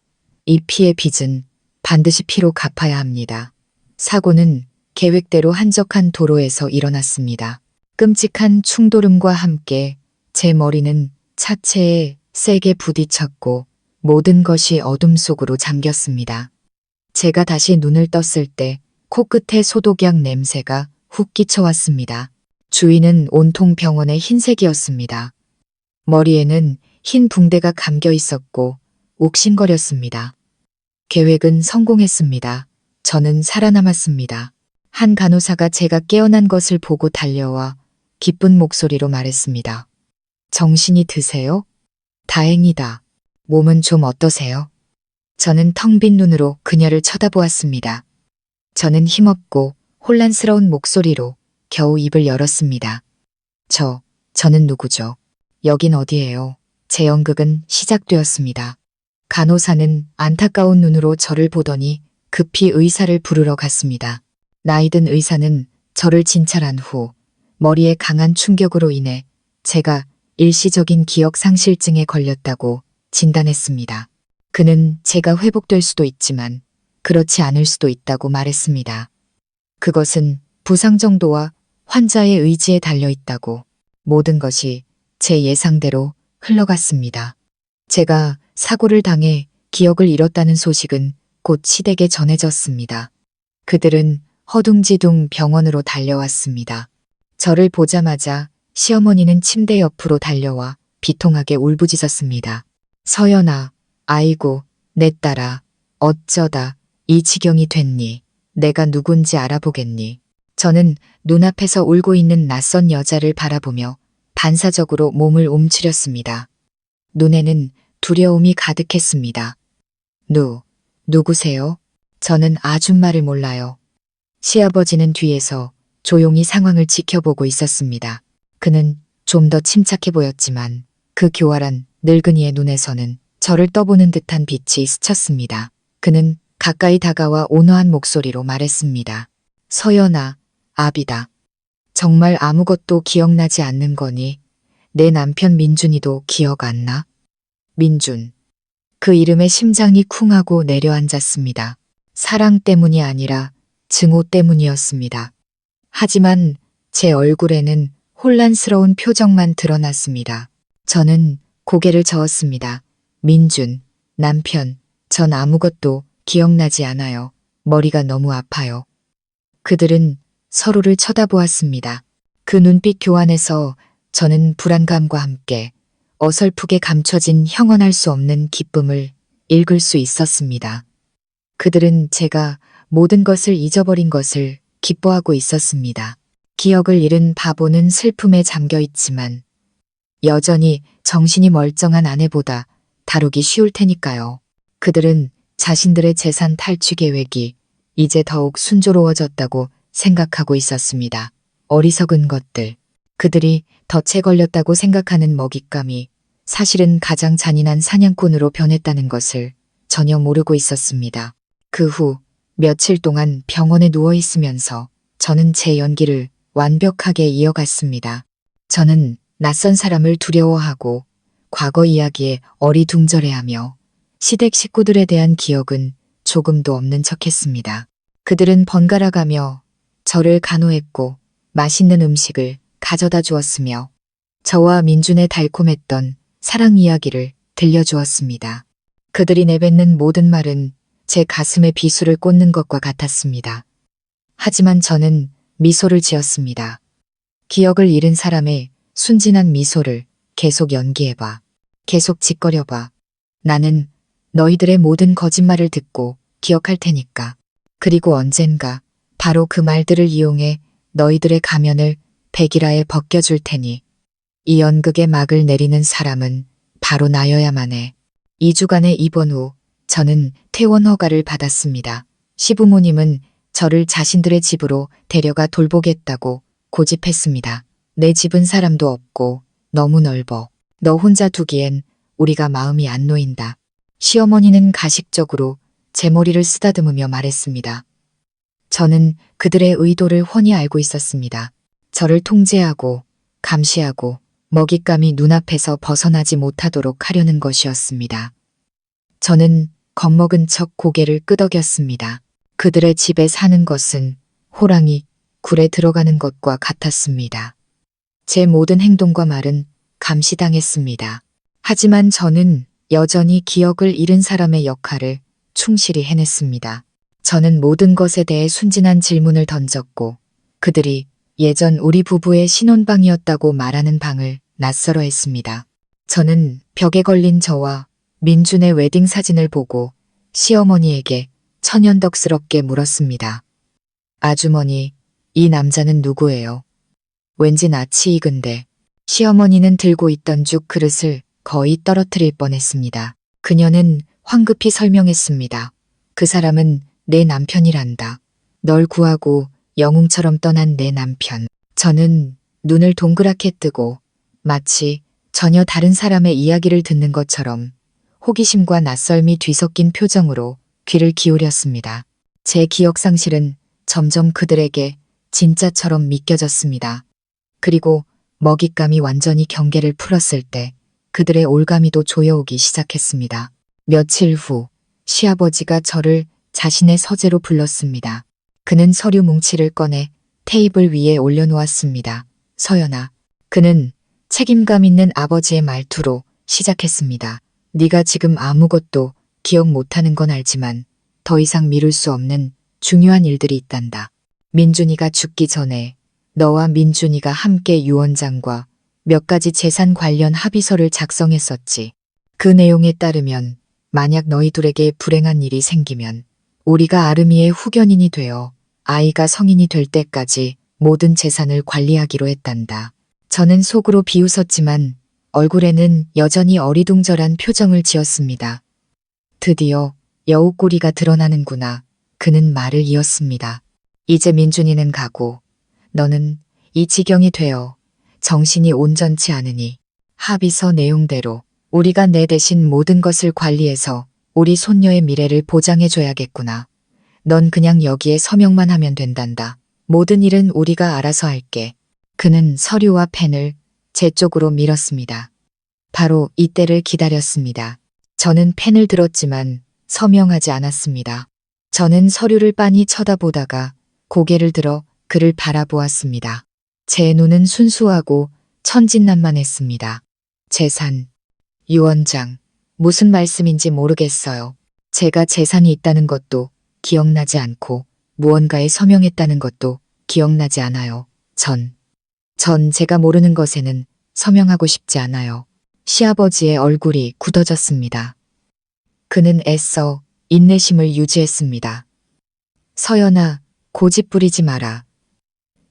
이 피의 빚은 반드시 피로 갚아야 합니다. 사고는 계획대로 한적한 도로에서 일어났습니다. 끔찍한 충돌음과 함께 제 머리는 차체에 세게 부딪혔고 모든 것이 어둠 속으로 잠겼습니다. 제가 다시 눈을 떴을 때 코끝에 소독약 냄새가 훅 끼쳐왔습니다. 주위는 온통 병원의 흰색이었습니다. 머리에는 흰 붕대가 감겨 있었고 욱신거렸습니다. 계획은 성공했습니다. 저는 살아남았습니다. 한 간호사가 제가 깨어난 것을 보고 달려와 기쁜 목소리로 말했습니다. 정신이 드세요? 다행이다. 몸은 좀 어떠세요? 저는 텅 빈 눈으로 그녀를 쳐다보았습니다. 저는 힘없고 혼란스러운 목소리로 겨우 입을 열었습니다. 저는 누구죠? 여긴 어디예요? 제 연극은 시작되었습니다. 간호사는 안타까운 눈으로 저를 보더니 급히 의사를 부르러 갔습니다. 나이든 의사는 저를 진찰한 후 머리에 강한 충격으로 인해 제가 일시적인 기억상실증에 걸렸다고 진단했습니다. 그는 제가 회복될 수도 있지만 그렇지 않을 수도 있다고 말했습니다. 그것은 부상 정도와 환자의 의지에 달려 있다고. 모든 것이 제 예상대로 흘러갔습니다. 제가 사고를 당해 기억을 잃었다는 소식은 곧 시댁에 전해졌습니다. 그들은 허둥지둥 병원으로 달려왔습니다. 저를 보자마자 시어머니는 침대 옆으로 달려와 비통하게 울부짖었습니다. 서연아, 아이고, 내 딸아, 어쩌다 이 지경이 됐니? 내가 누군지 알아보겠니? 저는 눈앞에서 울고 있는 낯선 여자를 바라보며 반사적으로 몸을 움츠렸습니다. 눈에는 두려움이 가득했습니다. 누구세요? 저는 아줌마를 몰라요. 시아버지는 뒤에서 조용히 상황을 지켜보고 있었습니다. 그는 좀 더 침착해 보였지만 그 교활한 늙은이의 눈에서는 저를 떠보는 듯한 빛이 스쳤습니다. 그는 가까이 다가와 온화한 목소리로 말했습니다. 서연아, 아비다. 정말 아무것도 기억나지 않는 거니? 내 남편 민준이도 기억 안 나? 민준. 그 이름에 심장이 쿵하고 내려앉았습니다. 사랑 때문이 아니라 증오 때문이었습니다. 하지만 제 얼굴에는 혼란스러운 표정만 드러났습니다. 저는 고개를 저었습니다. 민준, 남편, 전 아무것도 기억나지 않아요. 머리가 너무 아파요. 그들은 서로를 쳐다보았습니다. 그 눈빛 교환에서 저는 불안감과 함께 어설프게 감춰진 형언할 수 없는 기쁨을 읽을 수 있었습니다. 그들은 제가 모든 것을 잊어버린 것을 기뻐하고 있었습니다. 기억을 잃은 바보는 슬픔에 잠겨 있지만 여전히 정신이 멀쩡한 아내보다 다루기 쉬울 테니까요. 그들은 자신들의 재산 탈취 계획이 이제 더욱 순조로워졌다고 생각하고 있었습니다. 어리석은 것들. 그들이 덫에 걸렸다고 생각하는 먹잇감이 사실은 가장 잔인한 사냥꾼으로 변했다는 것을 전혀 모르고 있었습니다. 그 후 며칠 동안 병원에 누워 있으면서 저는 제 연기를 완벽하게 이어갔습니다. 저는 낯선 사람을 두려워하고 과거 이야기에 어리둥절해하며 시댁 식구들에 대한 기억은 조금도 없는 척했습니다. 그들은 번갈아가며 저를 간호했고 맛있는 음식을 가져다 주었으며 저와 민준의 달콤했던 사랑 이야기를 들려주었습니다. 그들이 내뱉는 모든 말은 제 가슴에 비수를 꽂는 것과 같았습니다. 하지만 저는 미소를 지었습니다. 기억을 잃은 사람의 순진한 미소를 계속 연기해봐. 계속 짓거려봐. 나는 너희들의 모든 거짓말을 듣고 기억할 테니까. 그리고 언젠가 바로 그 말들을 이용해 너희들의 가면을 백일하에 벗겨줄 테니 이 연극의 막을 내리는 사람은 바로 나여야만 해. 2주간의 입원 후 저는 퇴원 허가를 받았습니다. 시부모님은 저를 자신들의 집으로 데려가 돌보겠다고 고집했습니다. 내 집은 사람도 없고 너무 넓어. 너 혼자 두기엔 우리가 마음이 안 놓인다. 시어머니는 가식적으로 제 머리를 쓰다듬으며 말했습니다. 저는 그들의 의도를 훤히 알고 있었습니다. 저를 통제하고 감시하고 먹잇감이 눈앞에서 벗어나지 못하도록 하려는 것이었습니다. 저는 겁먹은 척 고개를 끄덕였습니다. 그들의 집에 사는 것은 호랑이 굴에 들어가는 것과 같았습니다. 제 모든 행동과 말은 감시당했습니다. 하지만 저는 여전히 기억을 잃은 사람의 역할을 충실히 해냈습니다. 저는 모든 것에 대해 순진한 질문을 던졌고 그들이 예전 우리 부부의 신혼방이었다고 말하는 방을 낯설어 했습니다. 저는 벽에 걸린 저와 민준의 웨딩 사진을 보고 시어머니에게 천연덕스럽게 물었습니다. 아주머니, 이 남자는 누구예요? 왠지 낯이 익은데. 시어머니는 들고 있던 죽 그릇을 거의 떨어뜨릴 뻔했습니다. 그녀는 황급히 설명했습니다. 그 사람은 내 남편이란다. 널 구하고 영웅처럼 떠난 내 남편. 저는 눈을 동그랗게 뜨고 마치 전혀 다른 사람의 이야기를 듣는 것처럼 호기심과 낯설미 뒤섞인 표정으로 귀를 기울였습니다. 제 기억 상실은 점점 그들에게 진짜처럼 믿겨졌습니다. 그리고 먹잇감이 완전히 경계를 풀었을 때 그들의 올가미도 조여오기 시작했습니다. 며칠 후 시아버지가 저를 자신의 서재로 불렀습니다. 그는 서류 뭉치를 꺼내 테이블 위에 올려놓았습니다. 서연아. 그는 책임감 있는 아버지의 말투로 시작했습니다. 네가 지금 아무것도 기억 못하는 건 알지만 더 이상 미룰 수 없는 중요한 일들이 있단다. 민준이가 죽기 전에 너와 민준이가 함께 유언장과 몇 가지 재산 관련 합의서를 작성했었지. 그 내용에 따르면 만약 너희 둘에게 불행한 일이 생기면 우리가 아름이의 후견인이 되어 아이가 성인이 될 때까지 모든 재산을 관리하기로 했단다. 저는 속으로 비웃었지만 얼굴에는 여전히 어리둥절한 표정을 지었습니다. 드디어 여우꼬리가 드러나는구나. 그는 말을 이었습니다. 이제 민준이는 가고 너는 이 지경이 되어 정신이 온전치 않으니 합의서 내용대로 우리가 내 대신 모든 것을 관리해서 우리 손녀의 미래를 보장해줘야겠구나. 넌 그냥 여기에 서명만 하면 된단다. 모든 일은 우리가 알아서 할게. 그는 서류와 펜을 제 쪽으로 밀었습니다. 바로 이때를 기다렸습니다. 저는 펜을 들었지만 서명하지 않았습니다. 저는 서류를 빤히 쳐다보다가 고개를 들어 그를 바라보았습니다. 제 눈은 순수하고 천진난만했습니다. 재산, 유언장, 무슨 말씀인지 모르겠어요. 제가 재산이 있다는 것도 기억나지 않고 무언가에 서명했다는 것도 기억나지 않아요. 전 제가 모르는 것에는 서명하고 싶지 않아요. 시아버지의 얼굴이 굳어졌습니다. 그는 애써 인내심을 유지했습니다. 서연아, 고집 부리지 마라.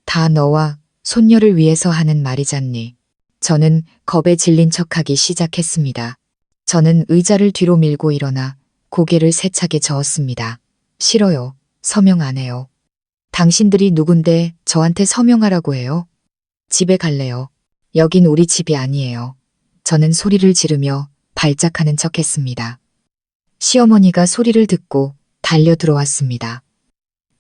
다 너와 손녀를 위해서 하는 말이잖니. 저는 겁에 질린 척하기 시작했습니다. 저는 의자를 뒤로 밀고 일어나 고개를 세차게 저었습니다. 싫어요. 서명 안 해요. 당신들이 누군데 저한테 서명하라고 해요? 집에 갈래요. 여긴 우리 집이 아니에요. 저는 소리를 지르며 발작하는 척했습니다. 시어머니가 소리를 듣고 달려 들어왔습니다.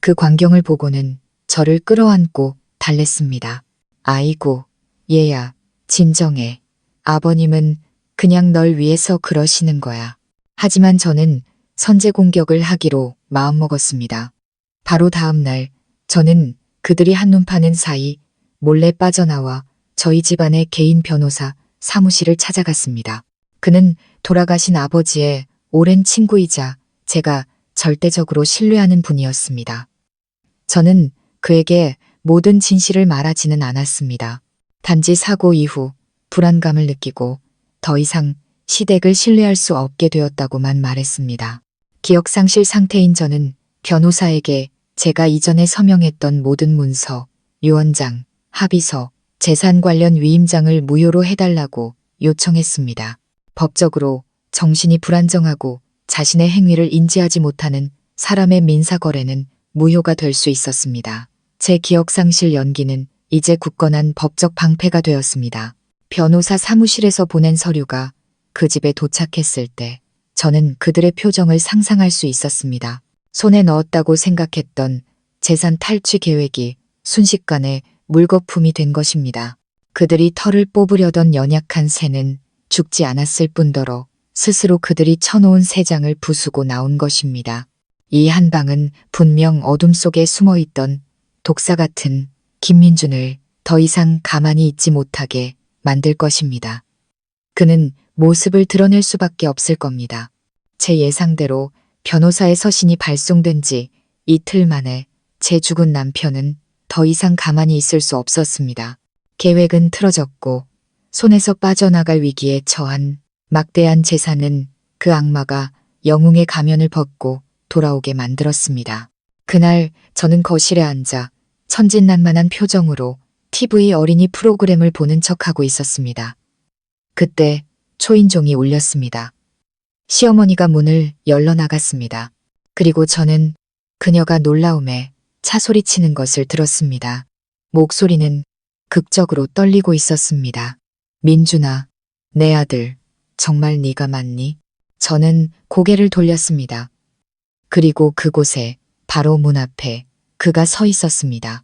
그 광경을 보고는 저를 끌어안고 달랬습니다. 아이고, 얘야, 진정해. 아버님은 그냥 널 위해서 그러시는 거야. 하지만 저는 선제 공격을 하기로 마음먹었습니다. 바로 다음 날 저는 그들이 한눈 파는 사이 몰래 빠져나와 저희 집안의 개인 변호사 사무실을 찾아갔습니다. 그는 돌아가신 아버지의 오랜 친구이자 제가 절대적으로 신뢰하는 분이었습니다. 저는 그에게 모든 진실을 말하지는 않았습니다. 단지 사고 이후 불안감을 느끼고 더 이상 시댁을 신뢰할 수 없게 되었다고만 말했습니다. 기억상실 상태인 저는 변호사에게 제가 이전에 서명했던 모든 문서, 유언장, 합의서, 재산 관련 위임장을 무효로 해달라고 요청했습니다. 법적으로 정신이 불안정하고 자신의 행위를 인지하지 못하는 사람의 민사거래는 무효가 될 수 있었습니다. 제 기억상실 연기는 이제 굳건한 법적 방패가 되었습니다. 변호사 사무실에서 보낸 서류가 그 집에 도착했을 때 저는 그들의 표정을 상상할 수 있었습니다. 손에 넣었다고 생각했던 재산 탈취 계획이 순식간에 물거품이 된 것입니다. 그들이 털을 뽑으려던 연약한 새는 죽지 않았을 뿐더러 스스로 그들이 쳐놓은 새 장을 부수고 나온 것입니다. 이 한 방은 분명 어둠 속에 숨어있던 독사 같은 김민준을 더 이상 가만히 있지 못하게 만들 것입니다. 그는 모습을 드러낼 수밖에 없을 겁니다. 제 예상대로 변호사의 서신이 발송된 지 이틀 만에 제 죽은 남편은 더 이상 가만히 있을 수 없었습니다. 계획은 틀어졌고 손에서 빠져나갈 위기에 처한 막대한 재산은 그 악마가 영웅의 가면을 벗고 돌아오게 만들었습니다. 그날 저는 거실에 앉아 천진난만한 표정으로 TV 어린이 프로그램을 보는 척하고 있었습니다. 그때 초인종이 울렸습니다. 시어머니가 문을 열러 나갔습니다. 그리고 저는 그녀가 놀라움에 차소리치는 것을 들었습니다. 목소리는 극적으로 떨리고 있었습니다. 민준아, 내 아들, 정말 네가 맞니? 저는 고개를 돌렸습니다. 그리고 그곳에 바로 문 앞에 그가 서 있었습니다.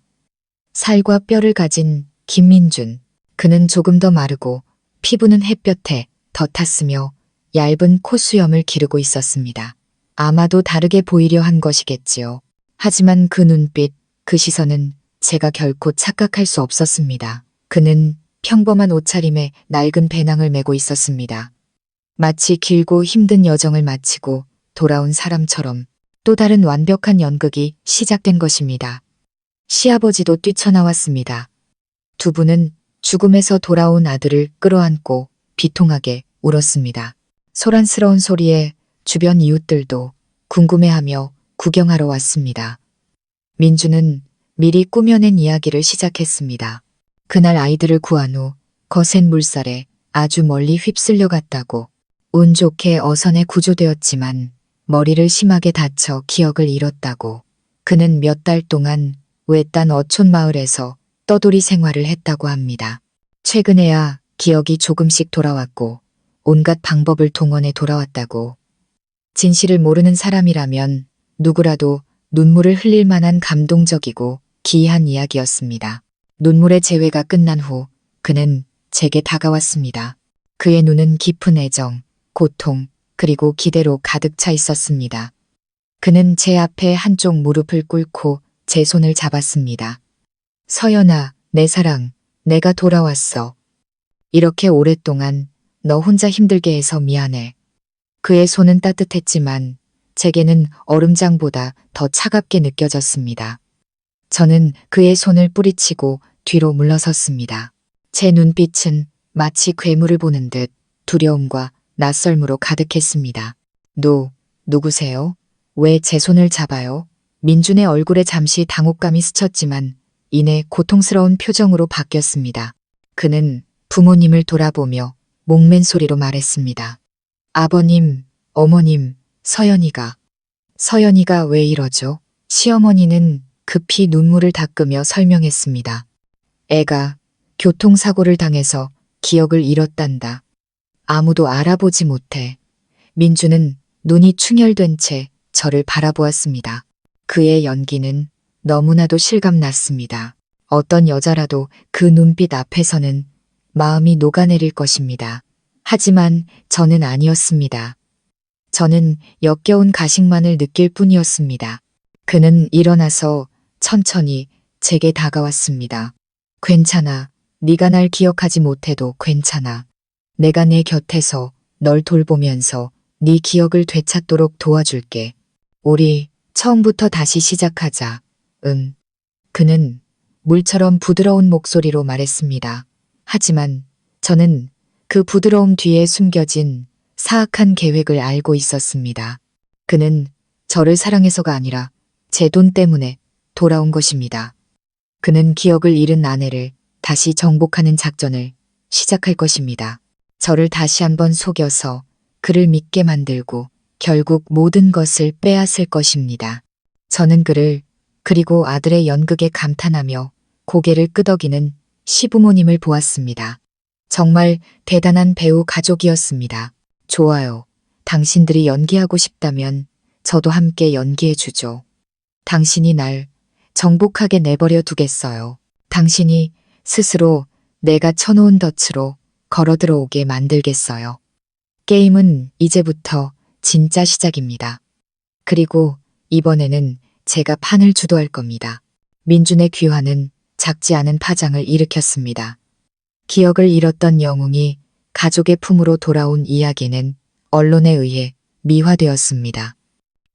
살과 뼈를 가진 김민준. 그는 조금 더 마르고 피부는 햇볕에 더 탔으며 얇은 콧수염을 기르고 있었습니다. 아마도 다르게 보이려 한 것이겠지요. 하지만 그 눈빛, 그 시선은 제가 결코 착각할 수 없었습니다. 그는 평범한 옷차림에 낡은 배낭을 메고 있었습니다. 마치 길고 힘든 여정을 마치고 돌아온 사람처럼 또 다른 완벽한 연극이 시작된 것입니다. 시아버지도 뛰쳐나왔습니다. 두 분은 죽음에서 돌아온 아들을 끌어안고 비통하게 울었습니다. 소란스러운 소리에 주변 이웃들도 궁금해하며 구경하러 왔습니다. 민주는 미리 꾸며낸 이야기를 시작했습니다. 그날 아이들을 구한 후 거센 물살에 아주 멀리 휩쓸려 갔다고 운 좋게 어선에 구조되었지만 머리를 심하게 다쳐 기억을 잃었다고 그는 몇 달 동안 외딴 어촌 마을에서 떠돌이 생활을 했다고 합니다. 최근에야 기억이 조금씩 돌아왔고 온갖 방법을 동원해 돌아왔다고. 진실을 모르는 사람이라면 누구라도 눈물을 흘릴 만한 감동적이고 기이한 이야기였습니다. 눈물의 재회가 끝난 후 그는 제게 다가왔습니다. 그의 눈은 깊은 애정, 고통, 그리고 기대로 가득 차 있었습니다. 그는 제 앞에 한쪽 무릎을 꿇고 제 손을 잡았습니다. 서연아, 내 사랑, 내가 돌아왔어. 이렇게 오랫동안 너 혼자 힘들게 해서 미안해. 그의 손은 따뜻했지만 제게는 얼음장보다 더 차갑게 느껴졌습니다. 저는 그의 손을 뿌리치고 뒤로 물러섰습니다. 제 눈빛은 마치 괴물을 보는 듯 두려움과 낯설므로 가득했습니다. 누구세요? 왜 제 손을 잡아요? 민준의 얼굴에 잠시 당혹감이 스쳤지만 이내 고통스러운 표정으로 바뀌었습니다. 그는 부모님을 돌아보며 목맨 소리로 말했습니다. 아버님, 어머님, 서연이가 왜 이러죠? 시어머니는 급히 눈물을 닦으며 설명했습니다. 애가 교통사고를 당해서 기억을 잃었단다. 아무도 알아보지 못해. 민주는 눈이 충혈된 채 저를 바라보았습니다. 그의 연기는 너무나도 실감났습니다. 어떤 여자라도 그 눈빛 앞에서는 마음이 녹아내릴 것입니다. 하지만 저는 아니었습니다. 저는 역겨운 가식만을 느낄 뿐이었습니다. 그는 일어나서 천천히 제게 다가왔습니다. 괜찮아. 네가 날 기억하지 못해도 괜찮아. 내가 내 곁에서 널 돌보면서 네 기억을 되찾도록 도와줄게. 우리 처음부터 다시 시작하자. 응. 그는 물처럼 부드러운 목소리로 말했습니다. 하지만 저는 그 부드러움 뒤에 숨겨진 사악한 계획을 알고 있었습니다. 그는 저를 사랑해서가 아니라 제 돈 때문에 돌아온 것입니다. 그는 기억을 잃은 아내를 다시 정복하는 작전을 시작할 것입니다. 저를 다시 한번 속여서 그를 믿게 만들고 결국 모든 것을 빼앗을 것입니다. 저는 그를 그리고 아들의 연극에 감탄하며 고개를 끄덕이는 시부모님을 보았습니다. 정말 대단한 배우 가족이었습니다. 좋아요. 당신들이 연기하고 싶다면 저도 함께 연기해주죠. 당신이 날 정복하게 내버려 두겠어요. 당신이 스스로 내가 쳐놓은 덫으로 걸어 들어오게 만들겠어요. 게임은 이제부터 진짜 시작입니다. 그리고 이번에는 제가 판을 주도할 겁니다. 민준의 귀환은 작지 않은 파장을 일으켰습니다. 기억을 잃었던 영웅이 가족의 품으로 돌아온 이야기는 언론에 의해 미화되었습니다.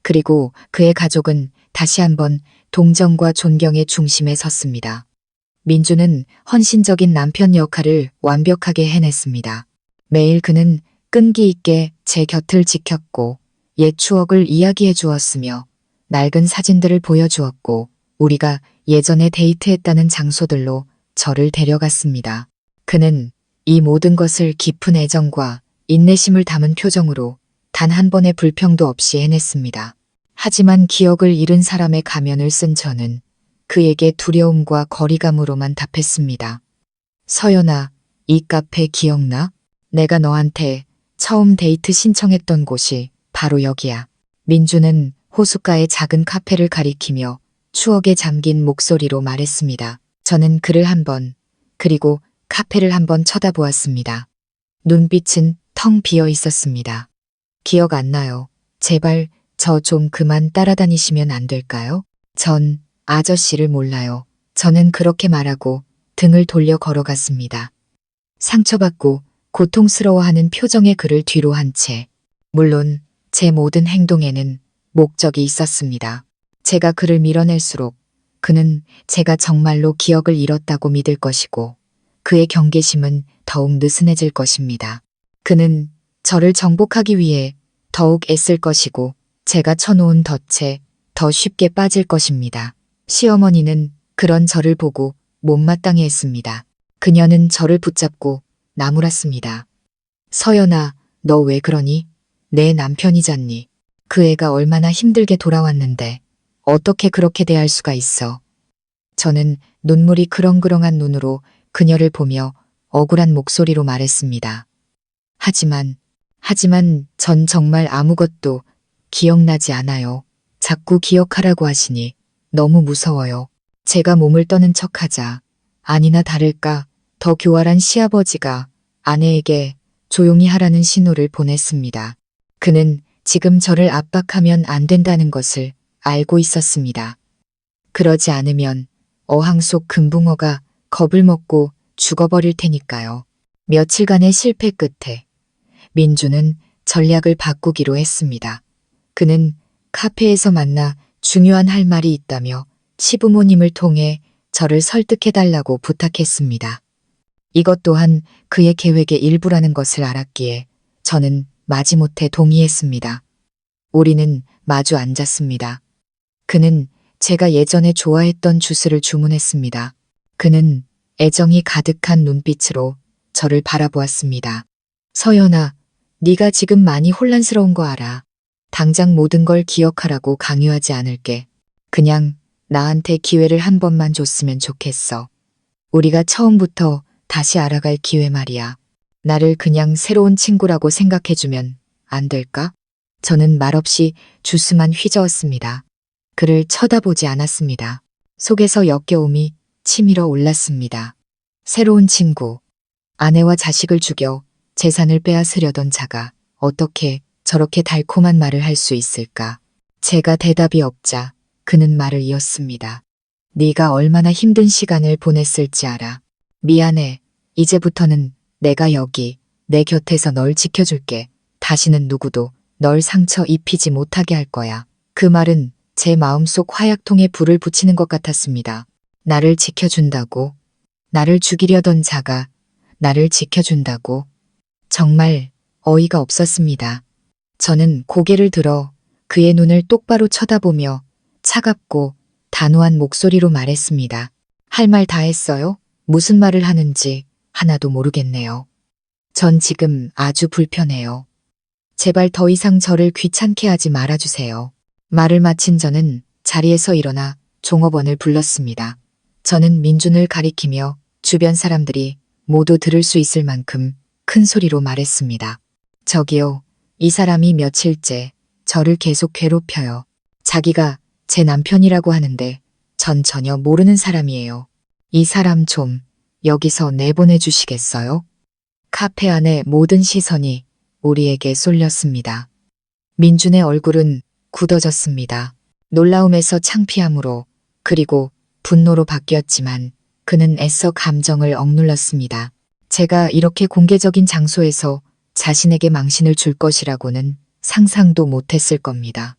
그리고 그의 가족은 다시 한번 동정과 존경의 중심에 섰습니다. 민주는 헌신적인 남편 역할을 완벽하게 해냈습니다. 매일 그는 끈기 있게 제 곁을 지켰고 옛 추억을 이야기해 주었으며 낡은 사진들을 보여주었고 우리가 예전에 데이트했다는 장소들로 저를 데려갔습니다. 그는 이 모든 것을 깊은 애정과 인내심을 담은 표정으로 단 한 번의 불평도 없이 해냈습니다. 하지만 기억을 잃은 사람의 가면을 쓴 저는 그에게 두려움과 거리감으로만 답했습니다. 서연아, 이 카페 기억나? 내가 너한테 처음 데이트 신청했던 곳이 바로 여기야. 민주는 호숫가의 작은 카페를 가리키며 추억에 잠긴 목소리로 말했습니다. 저는 그를 한번, 그리고 카페를 한번 쳐다보았습니다. 눈빛은 텅 비어 있었습니다. 기억 안 나요. 제발 저 좀 그만 따라다니시면 안 될까요? 전 아저씨를 몰라요. 저는 그렇게 말하고 등을 돌려 걸어갔습니다. 상처받고 고통스러워하는 표정의 그를 뒤로 한 채. 물론 제 모든 행동에는 목적이 있었습니다. 제가 그를 밀어낼수록 그는 제가 정말로 기억을 잃었다고 믿을 것이고 그의 경계심은 더욱 느슨해질 것입니다. 그는 저를 정복하기 위해 더욱 애쓸 것이고 제가 쳐놓은 덫에 더 쉽게 빠질 것입니다. 시어머니는 그런 저를 보고 못마땅해 했습니다. 그녀는 저를 붙잡고 나무랐습니다. 서연아, 너 왜 그러니? 내 남편이잖니. 그 애가 얼마나 힘들게 돌아왔는데 어떻게 그렇게 대할 수가 있어. 저는 눈물이 그렁그렁한 눈으로 그녀를 보며 억울한 목소리로 말했습니다. 하지만 전 정말 아무것도 기억나지 않아요. 자꾸 기억하라고 하시니 너무 무서워요. 제가 몸을 떠는 척하자 아니나 다를까 더 교활한 시아버지가 아내에게 조용히 하라는 신호를 보냈습니다. 그는 지금 저를 압박하면 안 된다는 것을 알고 있었습니다. 그러지 않으면 어항 속 금붕어가 겁을 먹고 죽어버릴 테니까요. 며칠간의 실패 끝에 민주는 전략을 바꾸기로 했습니다. 그는 카페에서 만나 중요한 할 말이 있다며 시부모님을 통해 저를 설득해달라고 부탁했습니다. 이것 또한 그의 계획의 일부라는 것을 알았기에 저는 마지못해 동의했습니다. 우리는 마주 앉았습니다. 그는 제가 예전에 좋아했던 주스를 주문했습니다. 그는 애정이 가득한 눈빛으로 저를 바라보았습니다. 서연아, 네가 지금 많이 혼란스러운 거 알아. 당장 모든 걸 기억하라고 강요하지 않을게. 그냥 나한테 기회를 한 번만 줬으면 좋겠어. 우리가 처음부터 다시 알아갈 기회 말이야. 나를 그냥 새로운 친구라고 생각해주면 안 될까? 저는 말없이 주스만 휘저었습니다. 그를 쳐다보지 않았습니다. 속에서 역겨움이 치밀어 올랐습니다. 새로운 친구, 아내와 자식을 죽여 재산을 빼앗으려던 자가 어떻게 저렇게 달콤한 말을 할 수 있을까? 제가 대답이 없자 그는 말을 이었습니다. 네가 얼마나 힘든 시간을 보냈을지 알아. 미안해. 이제부터는 내가 여기 내 곁에서 널 지켜줄게. 다시는 누구도 널 상처 입히지 못하게 할 거야. 그 말은 제 마음속 화약통에 불을 붙이는 것 같았습니다. 나를 지켜준다고? 나를 죽이려던 자가 나를 지켜준다고? 정말 어이가 없었습니다. 저는 고개를 들어 그의 눈을 똑바로 쳐다보며 차갑고 단호한 목소리로 말했습니다. 할 말 다 했어요? 무슨 말을 하는지 하나도 모르겠네요. 전 지금 아주 불편해요. 제발 더 이상 저를 귀찮게 하지 말아주세요. 말을 마친 저는 자리에서 일어나 종업원을 불렀습니다. 저는 민준을 가리키며 주변 사람들이 모두 들을 수 있을 만큼 큰 소리로 말했습니다. 저기요, 이 사람이 며칠째 저를 계속 괴롭혀요. 자기가 제 남편이라고 하는데 전 전혀 모르는 사람이에요. 이 사람 좀 여기서 내보내 주시겠어요? 카페 안의 모든 시선이 우리에게 쏠렸습니다. 민준의 얼굴은 굳어졌습니다. 놀라움에서 창피함으로 그리고 분노로 바뀌었지만 그는 애써 감정을 억눌렀습니다. 제가 이렇게 공개적인 장소에서 자신에게 망신을 줄 것이라고는 상상도 못했을 겁니다.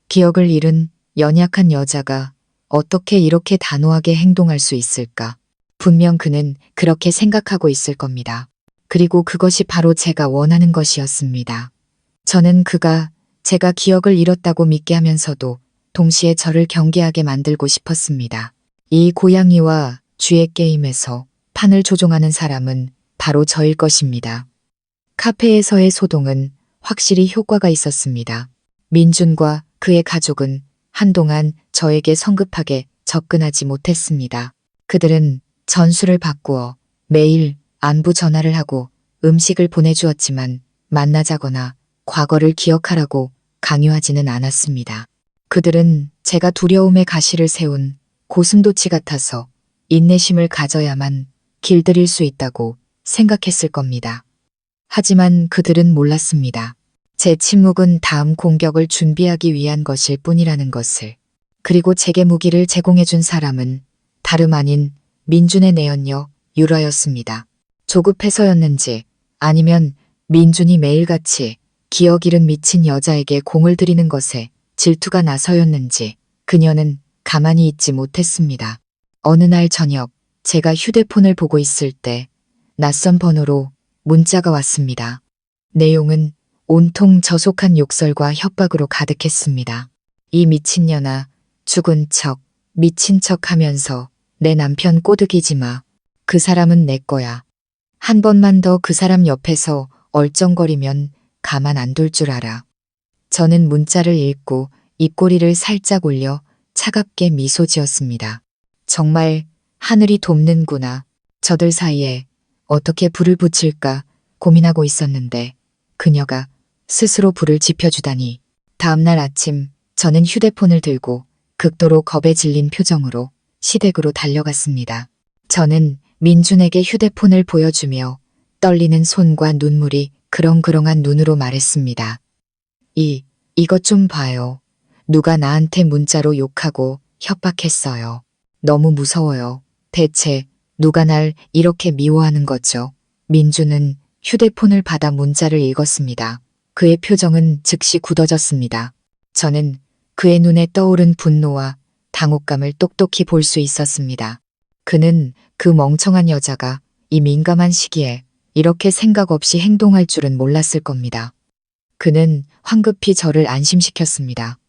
기억을 잃은 연약한 여자가 어떻게 이렇게 단호하게 행동할 수 있을까? 분명 그는 그렇게 생각하고 있을 겁니다. 그리고 그것이 바로 제가 원하는 것이었습니다. 저는 그가 제가 기억을 잃었다고 믿게 하면서도 동시에 저를 경계하게 만들고 싶었습니다. 이 고양이와 쥐의 게임에서 판을 조종하는 사람은 바로 저일 것입니다. 카페에서의 소동은 확실히 효과가 있었습니다. 민준과 그의 가족은 한동안 저에게 성급하게 접근하지 못했습니다. 그들은 전술을 바꾸어 매일 안부 전화를 하고 음식을 보내주었지만 만나자거나 과거를 기억하라고 강요하지는 않았습니다. 그들은 제가 두려움의 가시를 세운 고슴도치 같아서 인내심을 가져야만 길들일 수 있다고 생각했을 겁니다. 하지만 그들은 몰랐습니다. 제 침묵은 다음 공격을 준비하기 위한 것일 뿐이라는 것을. 그리고 제게 무기를 제공해준 사람은 다름 아닌 민준의 내연녀 유라였습니다. 조급해서였는지 아니면 민준이 매일같이 기억 잃은 미친 여자에게 공을 들이는 것에 질투가 나서였는지 그녀는 가만히 있지 못했습니다. 어느 날 저녁 제가 휴대폰을 보고 있을 때 낯선 번호로 문자가 왔습니다. 내용은 온통 저속한 욕설과 협박으로 가득했습니다. 이 미친년아, 죽은 척, 미친 척 하면서 내 남편 꼬드기지 마. 그 사람은 내 거야. 한 번만 더 그 사람 옆에서 얼쩡거리면 가만 안 둘 줄 알아. 저는 문자를 읽고 입꼬리를 살짝 올려 차갑게 미소 지었습니다. 정말 하늘이 돕는구나. 저들 사이에 어떻게 불을 붙일까 고민하고 있었는데 그녀가 스스로 불을 지펴주다니. 다음날 아침 저는 휴대폰을 들고 극도로 겁에 질린 표정으로 시댁으로 달려갔습니다. 저는 민준에게 휴대폰을 보여주며 떨리는 손과 눈물이 그렁그렁한 눈으로 말했습니다. 이것 좀 봐요. 누가 나한테 문자로 욕하고 협박했어요. 너무 무서워요. 대체 누가 날 이렇게 미워하는 거죠? 민준은 휴대폰을 받아 문자를 읽었습니다. 그의 표정은 즉시 굳어졌습니다. 저는 그의 눈에 떠오른 분노와 당혹감을 똑똑히 볼 수 있었습니다. 그는 그 멍청한 여자가 이 민감한 시기에 이렇게 생각 없이 행동할 줄은 몰랐을 겁니다. 그는 황급히 저를 안심시켰습니다.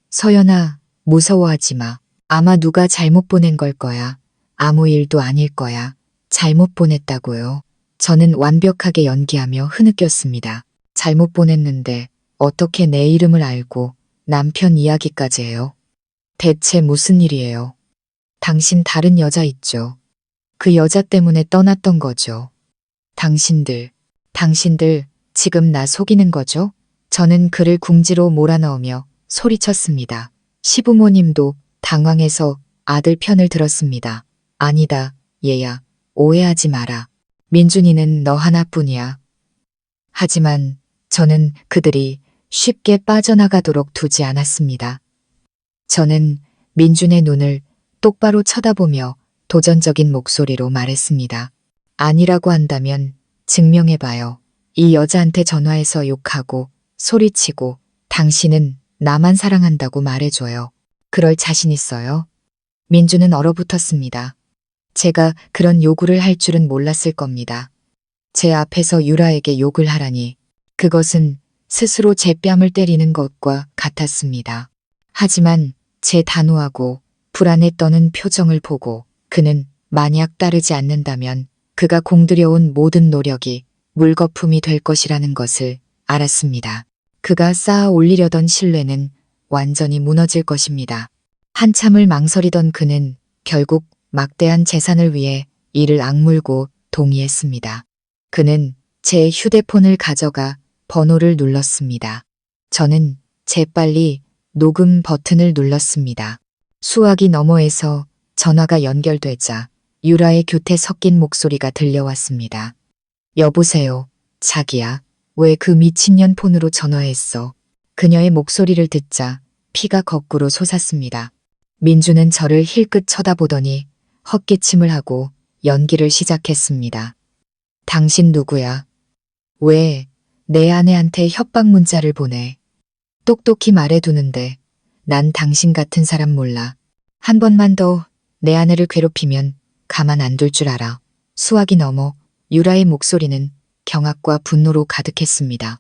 서연아, 무서워하지 마. 아마 누가 잘못 보낸 걸 거야. 아무 일도 아닐 거야. 잘못 보냈다고요. 저는 완벽하게 연기하며 흐느꼈습니다. 잘못 보냈는데 어떻게 내 이름을 알고 남편 이야기까지 해요? 대체 무슨 일이에요? 당신 다른 여자 있죠? 그 여자 때문에 떠났던 거죠. 당신들 지금 나 속이는 거죠? 저는 그를 궁지로 몰아넣으며 소리쳤습니다. 시부모님도 당황해서 아들 편을 들었습니다. 아니다, 얘야. 오해하지 마라. 민준이는 너 하나뿐이야. 하지만 저는 그들이 쉽게 빠져나가도록 두지 않았습니다. 저는 민준의 눈을 똑바로 쳐다보며 도전적인 목소리로 말했습니다. 아니라고 한다면 증명해봐요. 이 여자한테 전화해서 욕하고 소리치고 당신은 나만 사랑한다고 말해줘요. 그럴 자신 있어요? 민준은 얼어붙었습니다. 제가 그런 요구를 할 줄은 몰랐을 겁니다. 제 앞에서 유라에게 욕을 하라니 그것은 스스로 제 뺨을 때리는 것과 같았습니다. 하지만 제 단호하고 불안에 떠는 표정을 보고 그는 만약 따르지 않는다면 그가 공들여온 모든 노력이 물거품이 될 것이라는 것을 알았습니다. 그가 쌓아 올리려던 신뢰는 완전히 무너질 것입니다. 한참을 망설이던 그는 결국 막대한 재산을 위해 이를 악물고 동의했습니다. 그는 제 휴대폰을 가져가 번호를 눌렀습니다. 저는 재빨리 녹음 버튼을 눌렀습니다. 수화기 너머에서 전화가 연결되자 유라의 교태 섞인 목소리가 들려왔습니다. 여보세요, 자기야. 왜 그 미친년 폰으로 전화했어? 그녀의 목소리를 듣자 피가 거꾸로 솟았습니다. 민주는 저를 힐끗 쳐다보더니 헛기침을 하고 연기를 시작했습니다. 당신 누구야? 왜 내 아내한테 협박 문자를 보내? 똑똑히 말해두는데 난 당신 같은 사람 몰라. 한 번만 더 내 아내를 괴롭히면 가만 안 둘 줄 알아. 수화기 너머 유라의 목소리는 경악과 분노로 가득했습니다.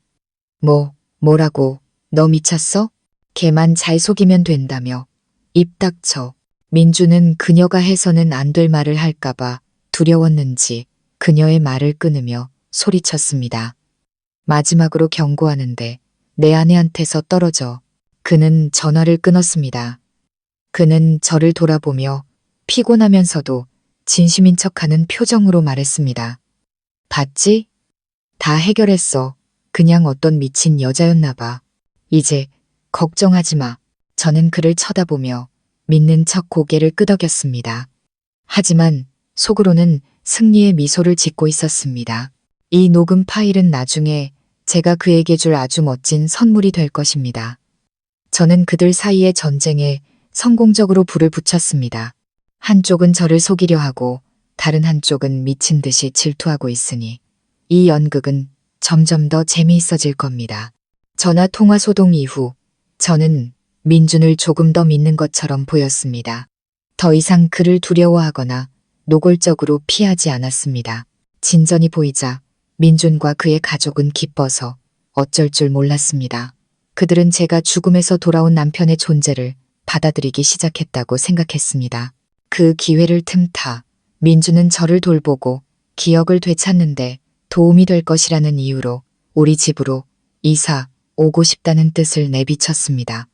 뭐라고? 너 미쳤어? 걔만 잘 속이면 된다며. 입 닥쳐. 민주는 그녀가 해서는 안 될 말을 할까봐 두려웠는지 그녀의 말을 끊으며 소리쳤습니다. 마지막으로 경고하는데 내 아내한테서 떨어져. 그는 전화를 끊었습니다. 그는 저를 돌아보며 피곤하면서도 진심인 척하는 표정으로 말했습니다. 봤지? 다 해결했어. 그냥 어떤 미친 여자였나 봐. 이제 걱정하지 마. 저는 그를 쳐다보며 믿는 척 고개를 끄덕였습니다. 하지만 속으로는 승리의 미소를 짓고 있었습니다. 이 녹음 파일은 나중에 제가 그에게 줄 아주 멋진 선물이 될 것입니다. 저는 그들 사이의 전쟁에 성공적으로 불을 붙였습니다. 한쪽은 저를 속이려 하고 다른 한쪽은 미친 듯이 질투하고 있으니 이 연극은 점점 더 재미있어질 겁니다. 전화 통화 소동 이후 저는 민준을 조금 더 믿는 것처럼 보였습니다. 더 이상 그를 두려워하거나 노골적으로 피하지 않았습니다. 진전이 보이자 민준과 그의 가족은 기뻐서 어쩔 줄 몰랐습니다. 그들은 제가 죽음에서 돌아온 남편의 존재를 받아들이기 시작했다고 생각했습니다. 그 기회를 틈타 민준은 저를 돌보고 기억을 되찾는데 도움이 될 것이라는 이유로 우리 집으로 이사 오고 싶다는 뜻을 내비쳤습니다.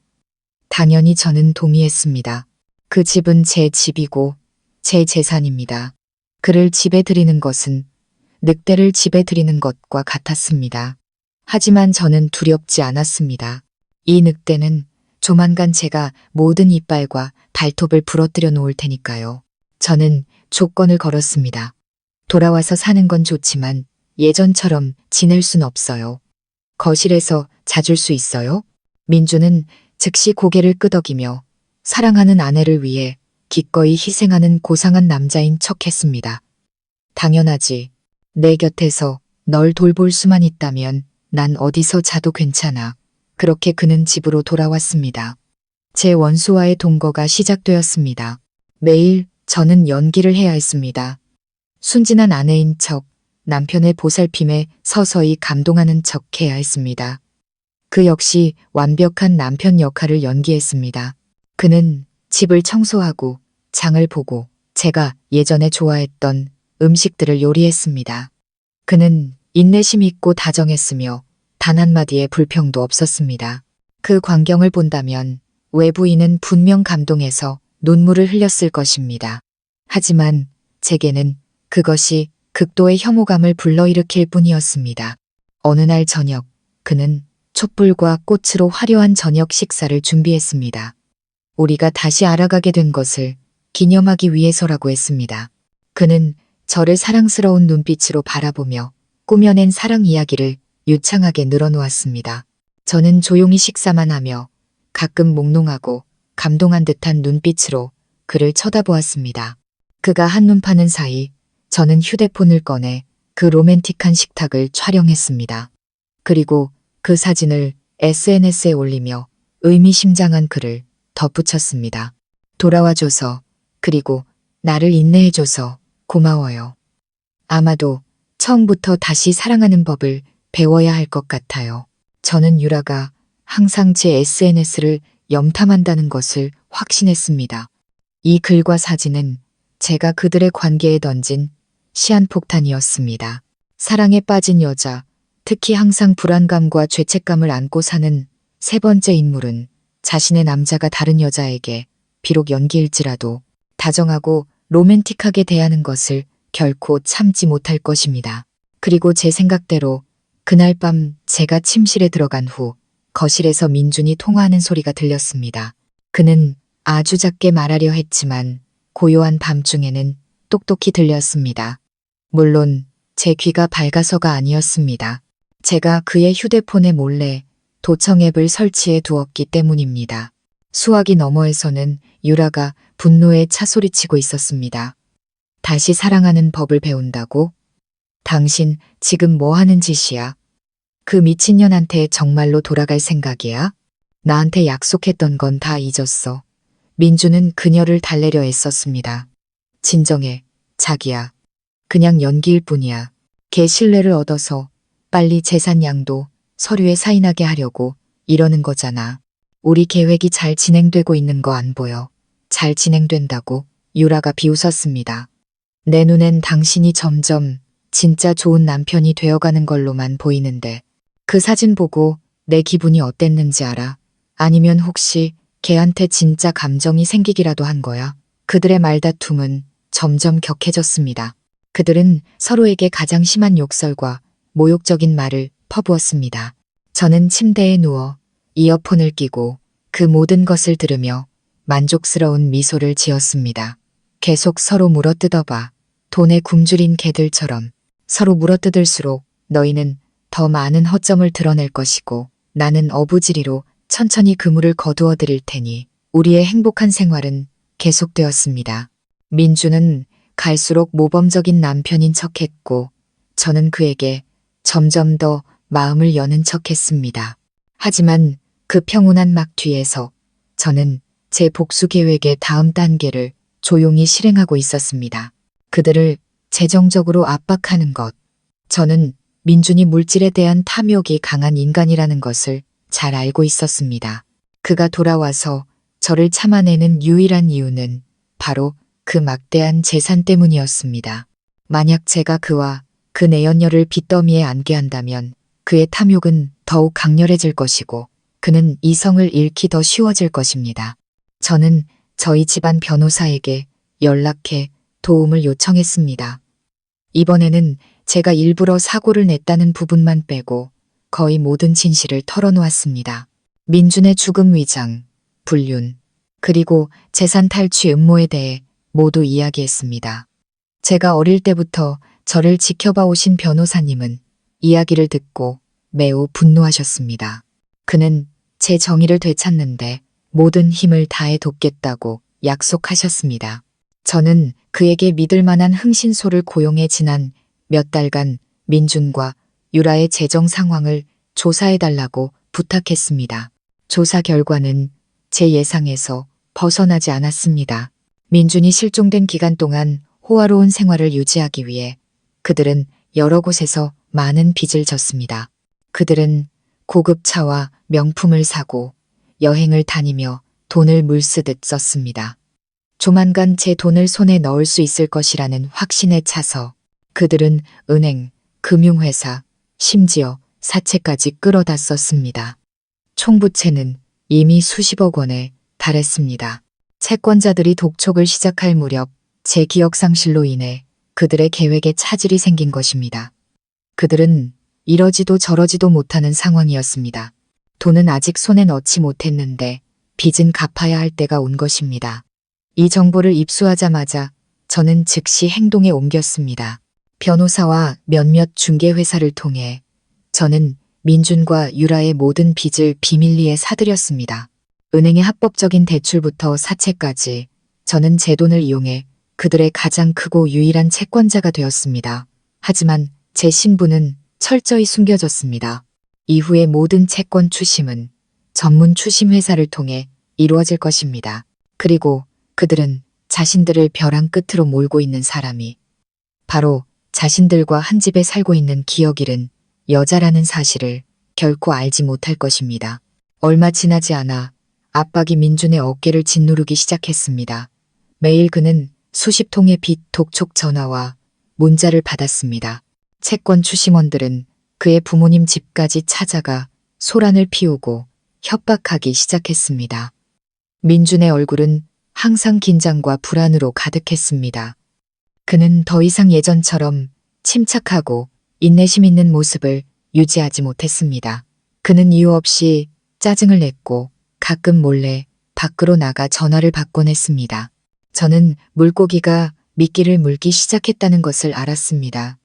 당연히 저는 동의했습니다. 그 집은 제 집이고 제 재산입니다. 그를 집에 들이는 것은 늑대를 집에 들이는 것과 같았습니다. 하지만 저는 두렵지 않았습니다. 이 늑대는 조만간 제가 모든 이빨과 발톱을 부러뜨려 놓을 테니까요. 저는 조건을 걸었습니다. 돌아와서 사는 건 좋지만 예전처럼 지낼 순 없어요. 거실에서 자줄 수 있어요? 민주는 즉시 고개를 끄덕이며 사랑하는 아내를 위해 기꺼이 희생하는 고상한 남자인 척했습니다. 당연하지. 내 곁에서 널 돌볼 수만 있다면 난 어디서 자도 괜찮아. 그렇게 그는 집으로 돌아왔습니다. 제 원수와의 동거가 시작되었습니다. 매일 저는 연기를 해야 했습니다. 순진한 아내인 척, 남편의 보살핌에 서서히 감동하는 척 해야 했습니다. 그 역시 완벽한 남편 역할을 연기했습니다. 그는 집을 청소하고 장을 보고 제가 예전에 좋아했던 음식들을 요리했습니다. 그는 인내심 있고 다정했으며 단 한마디의 불평도 없었습니다. 그 광경을 본다면 외부인은 분명 감동해서 눈물을 흘렸을 것입니다. 하지만 제게는 그것이 극도의 혐오감을 불러일으킬 뿐이었습니다. 어느 날 저녁, 그는 촛불과 꽃으로 화려한 저녁 식사를 준비했습니다. 우리가 다시 알아가게 된 것을 기념하기 위해서라고 했습니다. 그는 저를 사랑스러운 눈빛으로 바라보며 꾸며낸 사랑 이야기를 유창하게 늘어놓았습니다. 저는 조용히 식사만 하며 가끔 몽롱하고 감동한 듯한 눈빛으로 그를 쳐다보았습니다. 그가 한눈 파는 사이 저는 휴대폰을 꺼내 그 로맨틱한 식탁을 촬영했습니다. 그리고 그 사진을 SNS에 올리며 의미심장한 글을 덧붙였습니다. 돌아와줘서, 그리고 나를 인내해줘서 고마워요. 아마도 처음부터 다시 사랑하는 법을 배워야 할 것 같아요. 저는 유라가 항상 제 SNS를 염탐한다는 것을 확신했습니다. 이 글과 사진은 제가 그들의 관계에 던진 시한폭탄이었습니다. 사랑에 빠진 여자, 특히 항상 불안감과 죄책감을 안고 사는 세 번째 인물은 자신의 남자가 다른 여자에게 비록 연기일지라도 다정하고 로맨틱하게 대하는 것을 결코 참지 못할 것입니다. 그리고 제 생각대로 그날 밤 제가 침실에 들어간 후 거실에서 민준이 통화하는 소리가 들렸습니다. 그는 아주 작게 말하려 했지만 고요한 밤중에는 똑똑히 들렸습니다. 물론 제 귀가 밝아서가 아니었습니다. 제가 그의 휴대폰에 몰래 도청 앱을 설치해 두었기 때문입니다. 수화기 너머에서는 유라가 분노에 차소리치고 있었습니다. 다시 사랑하는 법을 배운다고? 당신 지금 뭐 하는 짓이야? 그 미친년한테 정말로 돌아갈 생각이야? 나한테 약속했던 건 다 잊었어. 민주는 그녀를 달래려 애썼습니다. 진정해, 자기야. 그냥 연기일 뿐이야. 걔 신뢰를 얻어서 빨리 재산 양도 서류에 사인하게 하려고 이러는 거잖아. 우리 계획이 잘 진행되고 있는 거 안 보여. 잘 진행된다고 유라가 비웃었습니다. 내 눈엔 당신이 점점 진짜 좋은 남편이 되어가는 걸로만 보이는데 그 사진 보고 내 기분이 어땠는지 알아? 아니면 혹시 걔한테 진짜 감정이 생기기라도 한 거야? 그들의 말다툼은 점점 격해졌습니다. 그들은 서로에게 가장 심한 욕설과 모욕적인 말을 퍼부었습니다. 저는 침대에 누워 이어폰을 끼고 그 모든 것을 들으며 만족스러운 미소를 지었습니다. 계속 서로 물어뜯어봐. 돈에 굶주린 개들처럼 서로 물어뜯을수록 너희는 더 많은 허점을 드러낼 것이고 나는 어부지리로 천천히 그물을 거두어 드릴 테니 우리의 행복한 생활은 계속되었습니다. 민주는 갈수록 모범적인 남편인 척했고 저는 그에게 점점 더 마음을 여는 척했습니다. 하지만 그 평온한 막 뒤에서 저는 제 복수 계획의 다음 단계를 조용히 실행하고 있었습니다. 그들을 재정적으로 압박하는 것. 저는 민준이 물질에 대한 탐욕이 강한 인간이라는 것을 잘 알고 있었습니다. 그가 돌아와서 저를 참아내는 유일한 이유는 바로 그 막대한 재산 때문이었습니다. 만약 제가 그와 그 내연녀를 빚더미에 안게 한다면 그의 탐욕은 더욱 강렬해질 것이고 그는 이성을 잃기 더 쉬워질 것입니다. 저는 저희 집안 변호사에게 연락해 도움을 요청했습니다. 이번에는 제가 일부러 사고를 냈다는 부분만 빼고 거의 모든 진실을 털어놓았습니다. 민준의 죽음 위장, 불륜, 그리고 재산 탈취 음모에 대해 모두 이야기했습니다. 제가 어릴 때부터 저를 지켜봐 오신 변호사님은 이야기를 듣고 매우 분노하셨습니다. 그는 제 정의를 되찾는데 모든 힘을 다해 돕겠다고 약속하셨습니다. 저는 그에게 믿을 만한 흥신소를 고용해 지난 몇 달간 민준과 유라의 재정 상황을 조사해달라고 부탁했습니다. 조사 결과는 제 예상에서 벗어나지 않았습니다. 민준이 실종된 기간 동안 호화로운 생활을 유지하기 위해 그들은 여러 곳에서 많은 빚을 졌습니다. 그들은 고급 차와 명품을 사고 여행을 다니며 돈을 물쓰듯 썼습니다. 조만간 제 돈을 손에 넣을 수 있을 것이라는 확신에 차서 그들은 은행, 금융회사, 심지어 사채까지 끌어다 썼습니다. 총부채는 이미 수십억 원에 달했습니다. 채권자들이 독촉을 시작할 무렵 제 기억 상실로 인해 그들의 계획에 차질이 생긴 것입니다. 그들은 이러지도 저러지도 못하는 상황이었습니다. 돈은 아직 손에 넣지 못했는데 빚은 갚아야 할 때가 온 것입니다. 이 정보를 입수하자마자 저는 즉시 행동에 옮겼습니다. 변호사와 몇몇 중개회사를 통해 저는 민준과 유라의 모든 빚을 비밀리에 사들였습니다. 은행의 합법적인 대출부터 사채까지 저는 제 돈을 이용해 그들의 가장 크고 유일한 채권자가 되었습니다. 하지만 제 신분은 철저히 숨겨졌습니다. 이후의 모든 채권 추심은 전문 추심 회사를 통해 이루어질 것입니다. 그리고 그들은 자신들을 벼랑 끝으로 몰고 있는 사람이 바로 자신들과 한 집에 살고 있는 기억일은 여자라는 사실을 결코 알지 못할 것입니다. 얼마 지나지 않아 압박이 민준의 어깨를 짓누르기 시작했습니다. 매일 그는 수십 통의 빚 독촉 전화와 문자를 받았습니다. 채권 추심원들은 그의 부모님 집까지 찾아가 소란을 피우고 협박하기 시작했습니다. 민준의 얼굴은 항상 긴장과 불안으로 가득했습니다. 그는 더 이상 예전처럼 침착하고 인내심 있는 모습을 유지하지 못했습니다. 그는 이유 없이 짜증을 냈고 가끔 몰래 밖으로 나가 전화를 받곤 했습니다. 저는 물고기가 미끼를 물기 시작했다는 것을 알았습니다.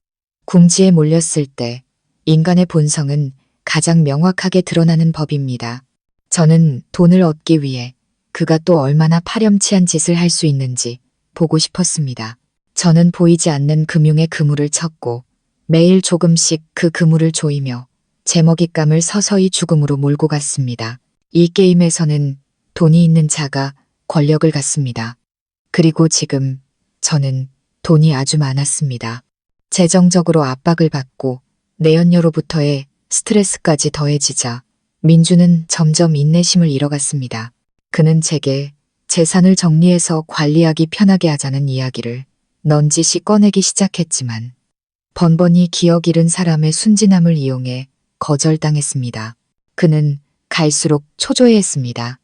궁지에 몰렸을 때 인간의 본성은 가장 명확하게 드러나는 법입니다. 저는 돈을 얻기 위해 그가 또 얼마나 파렴치한 짓을 할 수 있는지 보고 싶었습니다. 저는 보이지 않는 금융의 그물을 쳤고 매일 조금씩 그 그물을 조이며 제 먹잇감을 서서히 죽음으로 몰고 갔습니다. 이 게임에서는 돈이 있는 자가 권력을 갖습니다. 그리고 지금 저는 돈이 아주 많았습니다. 재정적으로 압박을 받고 내연녀로부터의 스트레스까지 더해지자 민주는 점점 인내심을 잃어갔습니다. 그는 제게 재산을 정리해서 관리하기 편하게 하자는 이야기를 넌지시 꺼내기 시작했지만 번번이 기억 잃은 사람의 순진함을 이용해 거절당했습니다. 그는 갈수록 초조해했습니다.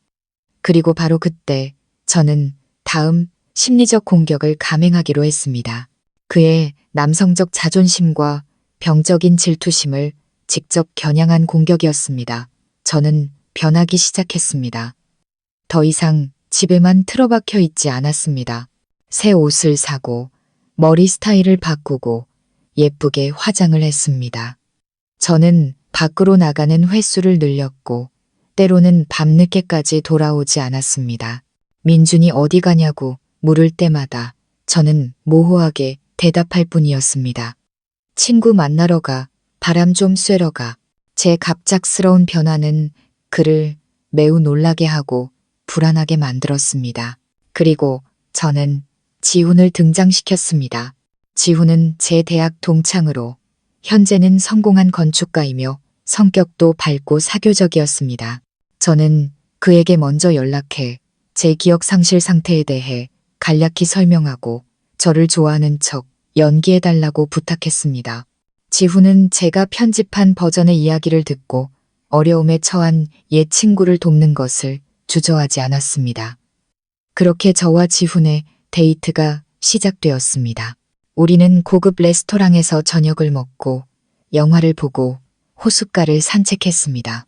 그리고 바로 그때 저는 다음 심리적 공격을 감행하기로 했습니다. 그의 남성적 자존심과 병적인 질투심을 직접 겨냥한 공격이었습니다. 저는 변하기 시작했습니다. 더 이상 집에만 틀어박혀 있지 않았습니다. 새 옷을 사고 머리 스타일을 바꾸고 예쁘게 화장을 했습니다. 저는 밖으로 나가는 횟수를 늘렸고 때로는 밤늦게까지 돌아오지 않았습니다. 민준이 어디 가냐고 물을 때마다 저는 모호하게 대답할 뿐이었습니다. 친구 만나러 가, 바람 좀 쐬러 가. 제 갑작스러운 변화는 그를 매우 놀라게 하고 불안하게 만들었습니다. 그리고 저는 지훈을 등장시켰습니다. 지훈은 제 대학 동창으로 현재는 성공한 건축가이며 성격도 밝고 사교적이었습니다. 저는 그에게 먼저 연락해 제 기억 상실 상태에 대해 간략히 설명하고 저를 좋아하는 척 연기해달라고 부탁했습니다. 지훈은 제가 편집한 버전의 이야기를 듣고 어려움에 처한 옛 친구를 돕는 것을 주저하지 않았습니다. 그렇게 저와 지훈의 데이트가 시작되었습니다. 우리는 고급 레스토랑에서 저녁을 먹고 영화를 보고 호숫가를 산책했습니다.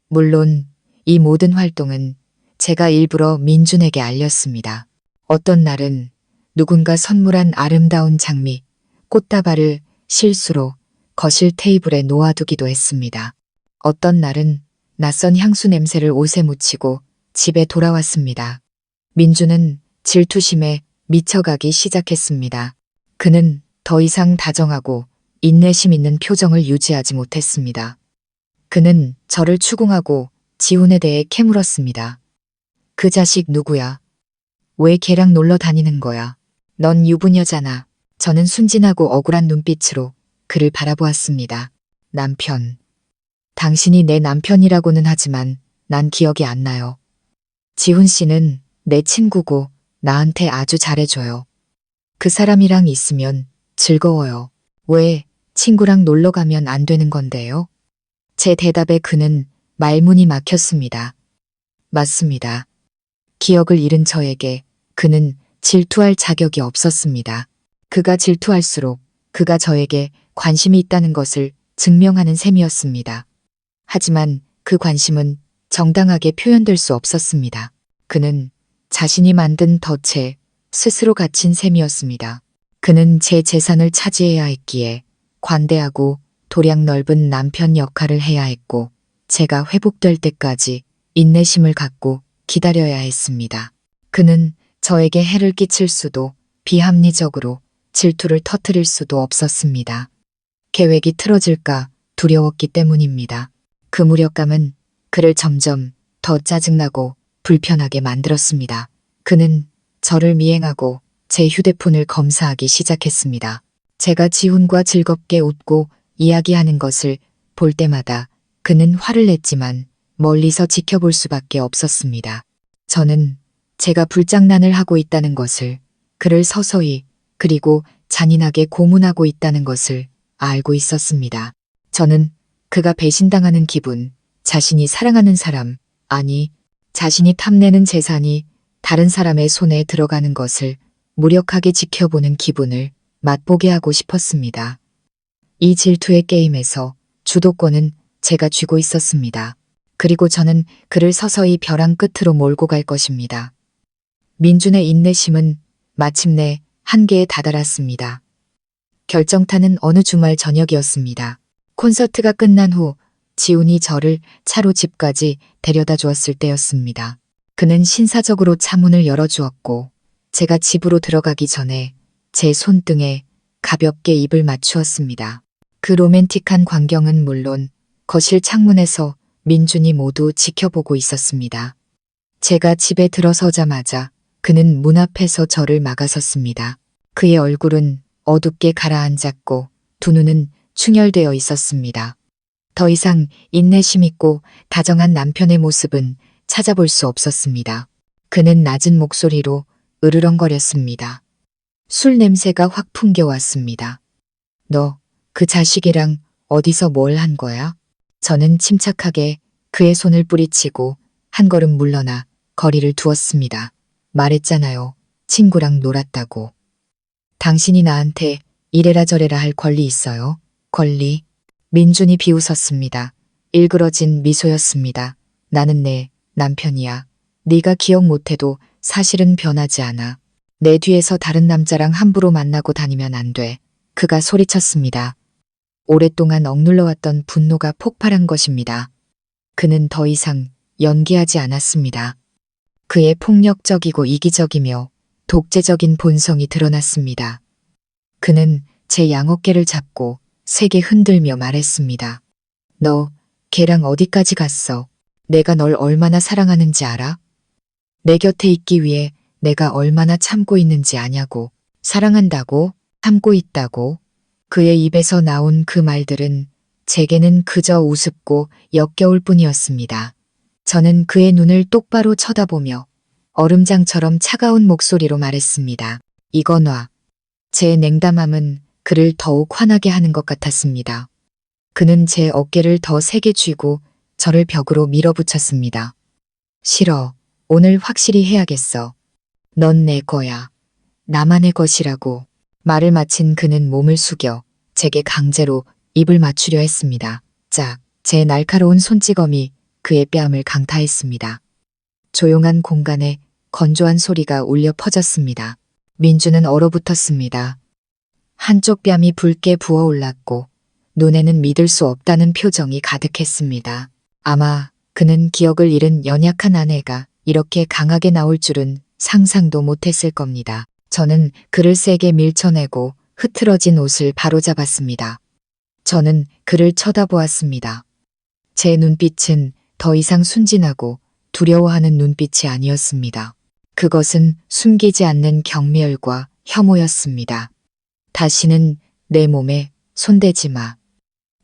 물론 이 모든 활동은 제가 일부러 민준에게 알렸습니다. 어떤 날은 누군가 선물한 아름다운 장미, 꽃다발을 실수로 거실 테이블에 놓아두기도 했습니다. 어떤 날은 낯선 향수 냄새를 옷에 묻히고 집에 돌아왔습니다. 민준은 질투심에 미쳐가기 시작했습니다. 그는 더 이상 다정하고 인내심 있는 표정을 유지하지 못했습니다. 그는 저를 추궁하고 지훈에 대해 캐물었습니다. 그 자식 누구야? 왜 걔랑 놀러 다니는 거야? 넌 유부녀잖아. 저는 순진하고 억울한 눈빛으로 그를 바라보았습니다. 남편. 당신이 내 남편이라고는 하지만 난 기억이 안 나요. 지훈 씨는 내 친구고 나한테 아주 잘해줘요. 그 사람이랑 있으면 즐거워요. 왜 친구랑 놀러 가면 안 되는 건데요? 제 대답에 그는 말문이 막혔습니다. 맞습니다. 기억을 잃은 저에게 그는 질투할 자격이 없었습니다. 그가 질투할수록 그가 저에게 관심이 있다는 것을 증명하는 셈이었습니다. 하지만 그 관심은 정당하게 표현될 수 없었습니다. 그는 자신이 만든 덫에 스스로 갇힌 셈이었습니다. 그는 제 재산을 차지해야 했기에 관대하고 도량 넓은 남편 역할을 해야 했고 제가 회복될 때까지 인내심을 갖고 기다려야 했습니다. 그는 저에게 해를 끼칠 수도 비합리적으로 질투를 터뜨릴 수도 없었습니다. 계획이 틀어질까 두려웠기 때문입니다. 그 무력감은 그를 점점 더 짜증나고 불편하게 만들었습니다. 그는 저를 미행하고 제 휴대폰을 검사하기 시작했습니다. 제가 지훈과 즐겁게 웃고 이야기하는 것을 볼 때마다 그는 화를 냈지만 멀리서 지켜볼 수밖에 없었습니다. 저는 제가 불장난을 하고 있다는 것을, 그를 서서히 그리고 잔인하게 고문하고 있다는 것을 알고 있었습니다. 저는 그가 배신당하는 기분, 자신이 사랑하는 사람, 아니, 자신이 탐내는 재산이 다른 사람의 손에 들어가는 것을 무력하게 지켜보는 기분을 맛보게 하고 싶었습니다. 이 질투의 게임에서 주도권은 제가 쥐고 있었습니다. 그리고 저는 그를 서서히 벼랑 끝으로 몰고 갈 것입니다. 민준의 인내심은 마침내 한계에 다다랐습니다. 결정타는 어느 주말 저녁이었습니다. 콘서트가 끝난 후 지훈이 저를 차로 집까지 데려다 주었을 때였습니다. 그는 신사적으로 차문을 열어주었고 제가 집으로 들어가기 전에 제 손등에 가볍게 입을 맞추었습니다. 그 로맨틱한 광경은 물론 거실 창문에서 민준이 모두 지켜보고 있었습니다. 제가 집에 들어서자마자 그는 문 앞에서 저를 막아섰습니다. 그의 얼굴은 어둡게 가라앉았고 두 눈은 충혈되어 있었습니다. 더 이상 인내심 있고 다정한 남편의 모습은 찾아볼 수 없었습니다. 그는 낮은 목소리로 으르렁거렸습니다. 술 냄새가 확 풍겨왔습니다. 너, 그 자식이랑 어디서 뭘 한 거야? 저는 침착하게 그의 손을 뿌리치고 한 걸음 물러나 거리를 두었습니다. 말했잖아요. 친구랑 놀았다고. 당신이 나한테 이래라 저래라 할 권리 있어요? 권리? 민준이 비웃었습니다. 일그러진 미소였습니다. 나는 내 남편이야. 네가 기억 못해도 사실은 변하지 않아. 내 뒤에서 다른 남자랑 함부로 만나고 다니면 안 돼. 그가 소리쳤습니다. 오랫동안 억눌러왔던 분노가 폭발한 것입니다. 그는 더 이상 연기하지 않았습니다. 그의 폭력적이고 이기적이며 독재적인 본성이 드러났습니다. 그는 제 양어깨를 잡고 세게 흔들며 말했습니다. 너 걔랑 어디까지 갔어? 내가 널 얼마나 사랑하는지 알아? 내 곁에 있기 위해 내가 얼마나 참고 있는지 아냐고. 사랑한다고? 참고 있다고? 그의 입에서 나온 그 말들은 제게는 그저 우습고 역겨울 뿐이었습니다. 저는 그의 눈을 똑바로 쳐다보며 얼음장처럼 차가운 목소리로 말했습니다. 이거 놔. 제 냉담함은 그를 더욱 화나게 하는 것 같았습니다. 그는 제 어깨를 더 세게 쥐고 저를 벽으로 밀어붙였습니다. 싫어. 오늘 확실히 해야겠어. 넌 내 거야. 나만의 것이라고. 말을 마친 그는 몸을 숙여 제게 강제로 입을 맞추려 했습니다. 짝, 제 날카로운 손찌검이 그의 뺨을 강타했습니다. 조용한 공간에 건조한 소리가 울려 퍼졌습니다. 민주는 얼어붙었습니다. 한쪽 뺨이 붉게 부어올랐고 눈에는 믿을 수 없다는 표정이 가득했습니다. 아마 그는 기억을 잃은 연약한 아내가 이렇게 강하게 나올 줄은 상상도 못했을 겁니다. 저는 그를 세게 밀쳐내고 흐트러진 옷을 바로잡았습니다. 저는 그를 쳐다보았습니다. 제 눈빛은 더 이상 순진하고 두려워하는 눈빛이 아니었습니다. 그것은 숨기지 않는 경멸과 혐오였습니다. 다시는 내 몸에 손대지 마.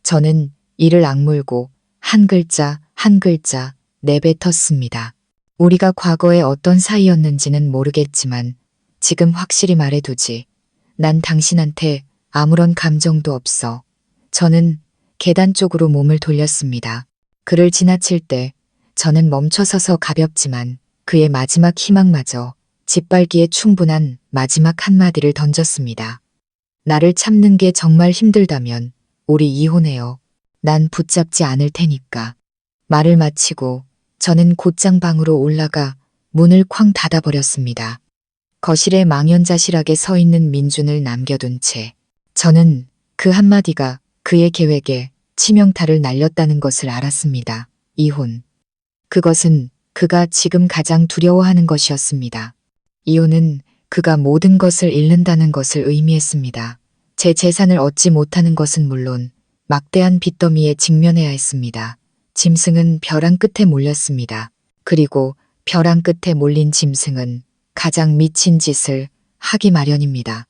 저는 이를 악물고 한 글자 한 글자 내뱉었습니다. 우리가 과거에 어떤 사이였는지는 모르겠지만 지금 확실히 말해두지. 난 당신한테 아무런 감정도 없어. 저는 계단 쪽으로 몸을 돌렸습니다. 그를 지나칠 때 저는 멈춰서서 가볍지만 그의 마지막 희망마저 짓밟기에 충분한 마지막 한마디를 던졌습니다. 나를 참는 게 정말 힘들다면 우리 이혼해요. 난 붙잡지 않을 테니까. 말을 마치고 저는 곧장 방으로 올라가 문을 쾅 닫아버렸습니다. 거실에 망연자실하게 서 있는 민준을 남겨둔 채 저는 그 한마디가 그의 계획에 치명타를 날렸다는 것을 알았습니다. 이혼. 그것은 그가 지금 가장 두려워하는 것이었습니다. 이혼은 그가 모든 것을 잃는다는 것을 의미했습니다. 제 재산을 얻지 못하는 것은 물론 막대한 빚더미에 직면해야 했습니다. 짐승은 벼랑 끝에 몰렸습니다. 그리고 벼랑 끝에 몰린 짐승은 가장 미친 짓을 하기 마련입니다.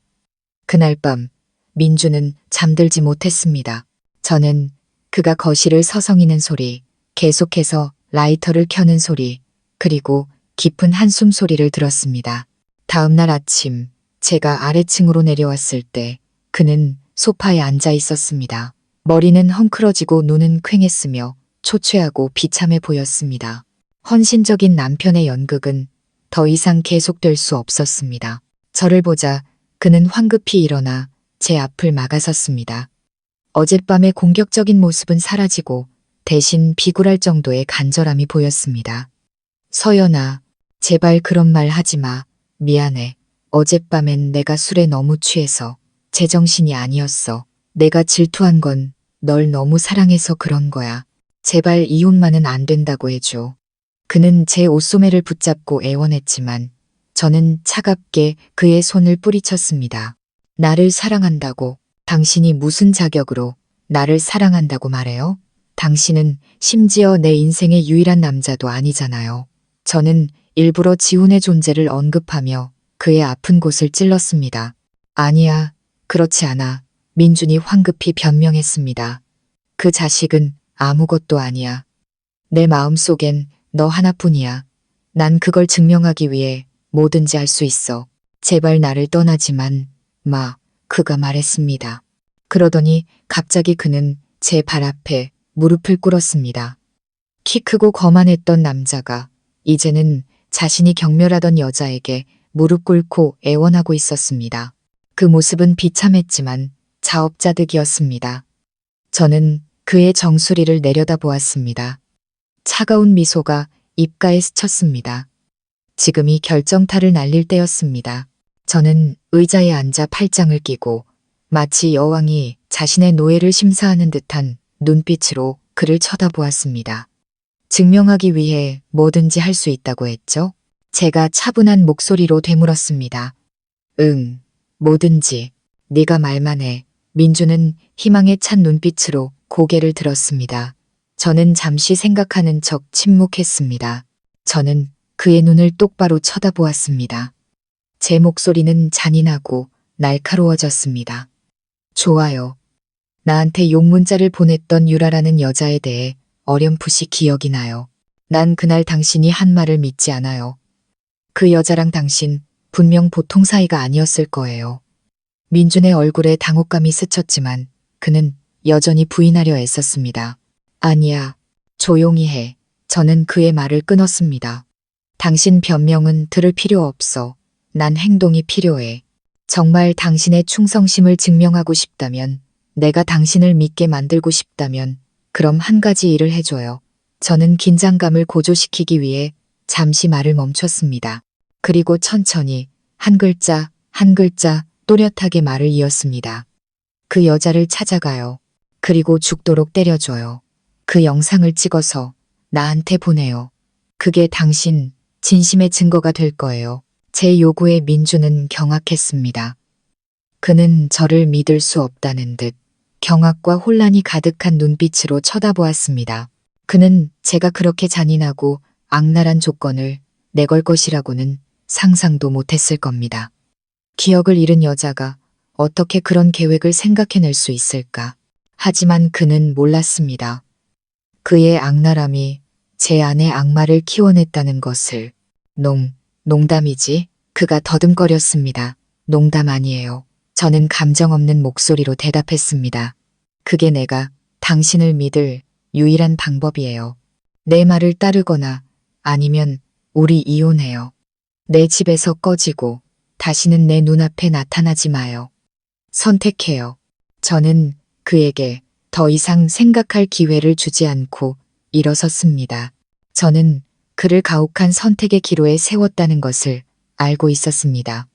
그날 밤 민주는 잠들지 못했습니다. 저는 그가 거실을 서성이는 소리, 계속해서 라이터를 켜는 소리, 그리고 깊은 한숨 소리를 들었습니다. 다음 날 아침 제가 아래층으로 내려왔을 때 그는 소파에 앉아 있었습니다. 머리는 헝클어지고 눈은 퀭했으며 초췌하고 비참해 보였습니다. 헌신적인 남편의 연극은 더 이상 계속될 수 없었습니다. 저를 보자 그는 황급히 일어나 제 앞을 막아섰습니다. 어젯밤의 공격적인 모습은 사라지고 대신 비굴할 정도의 간절함이 보였습니다. 서연아, 제발 그런 말 하지 마. 미안해. 어젯밤엔 내가 술에 너무 취해서 제정신이 아니었어. 내가 질투한 건 널 너무 사랑해서 그런 거야. 제발 이혼만은 안 된다고 해줘. 그는 제 옷소매를 붙잡고 애원했지만 저는 차갑게 그의 손을 뿌리쳤습니다. 나를 사랑한다고, 당신이 무슨 자격으로 나를 사랑한다고 말해요? 당신은 심지어 내 인생의 유일한 남자도 아니잖아요. 저는 일부러 지훈의 존재를 언급하며 그의 아픈 곳을 찔렀습니다. 아니야, 그렇지 않아. 민준이 황급히 변명했습니다. 그 자식은 아무것도 아니야. 내 마음속엔 너 하나뿐이야. 난 그걸 증명하기 위해 뭐든지 할 수 있어. 제발 나를 떠나지만 마, 그가 말했습니다. 그러더니 갑자기 그는 제 발 앞에 무릎을 꿇었습니다. 키 크고 거만했던 남자가 이제는 자신이 경멸하던 여자에게 무릎 꿇고 애원하고 있었습니다. 그 모습은 비참했지만 자업자득이었습니다. 저는 그의 정수리를 내려다보았습니다. 차가운 미소가 입가에 스쳤습니다. 지금이 결정타를 날릴 때였습니다. 저는 의자에 앉아 팔짱을 끼고 마치 여왕이 자신의 노예를 심사하는 듯한 눈빛으로 그를 쳐다보았습니다. 증명하기 위해 뭐든지 할 수 있다고 했죠? 제가 차분한 목소리로 되물었습니다. 응, 뭐든지. 네가 말만 해. 민주는 희망에 찬 눈빛으로 고개를 들었습니다. 저는 잠시 생각하는 척 침묵했습니다. 저는 그의 눈을 똑바로 쳐다보았습니다. 제 목소리는 잔인하고 날카로워졌습니다. 좋아요. 나한테 욕문자를 보냈던 유라라는 여자에 대해 어렴풋이 기억이 나요. 난 그날 당신이 한 말을 믿지 않아요. 그 여자랑 당신 분명 보통 사이가 아니었을 거예요. 민준의 얼굴에 당혹감이 스쳤지만 그는 여전히 부인하려 애썼습니다. 아니야. 조용히 해. 저는 그의 말을 끊었습니다. 당신 변명은 들을 필요 없어. 난 행동이 필요해. 정말 당신의 충성심을 증명하고 싶다면, 내가 당신을 믿게 만들고 싶다면, 그럼 한 가지 일을 해줘요. 저는 긴장감을 고조시키기 위해 잠시 말을 멈췄습니다. 그리고 천천히 한 글자 한 글자 또렷하게 말을 이었습니다. 그 여자를 찾아가요. 그리고 죽도록 때려줘요. 그 영상을 찍어서 나한테 보내요. 그게 당신 진심의 증거가 될 거예요. 제 요구에 민주는 경악했습니다. 그는 저를 믿을 수 없다는 듯 경악과 혼란이 가득한 눈빛으로 쳐다보았습니다. 그는 제가 그렇게 잔인하고 악랄한 조건을 내걸 것이라고는 상상도 못했을 겁니다. 기억을 잃은 여자가 어떻게 그런 계획을 생각해낼 수 있을까? 하지만 그는 몰랐습니다. 그의 악랄함이 제 안에 악마를 키워냈다는 것을. 농담이지? 그가 더듬거렸습니다. 농담 아니에요. 저는 감정 없는 목소리로 대답했습니다. 그게 내가 당신을 믿을 유일한 방법이에요. 내 말을 따르거나 아니면 우리 이혼해요. 내 집에서 꺼지고 다시는 내 눈앞에 나타나지 마요. 선택해요. 저는 그에게 더 이상 생각할 기회를 주지 않고 일어섰습니다. 저는 그를 가혹한 선택의 기로에 세웠다는 것을 알고 있었습니다.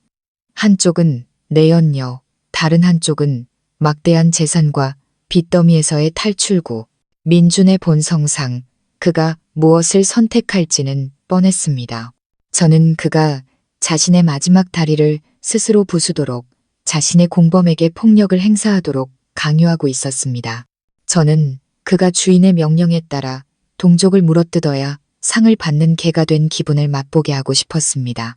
한쪽은 내 연녀, 다른 한쪽은 막대한 재산과 빚더미에서의 탈출구. 민준의 본성상 그가 무엇을 선택할지는 뻔했습니다. 저는 그가 자신의 마지막 다리를 스스로 부수도록 자신의 공범에게 폭력을 행사하도록 강요하고 있었습니다. 저는 그가 주인의 명령에 따라 동족을 물어뜯어야 상을 받는 개가 된 기분을 맛보게 하고 싶었습니다.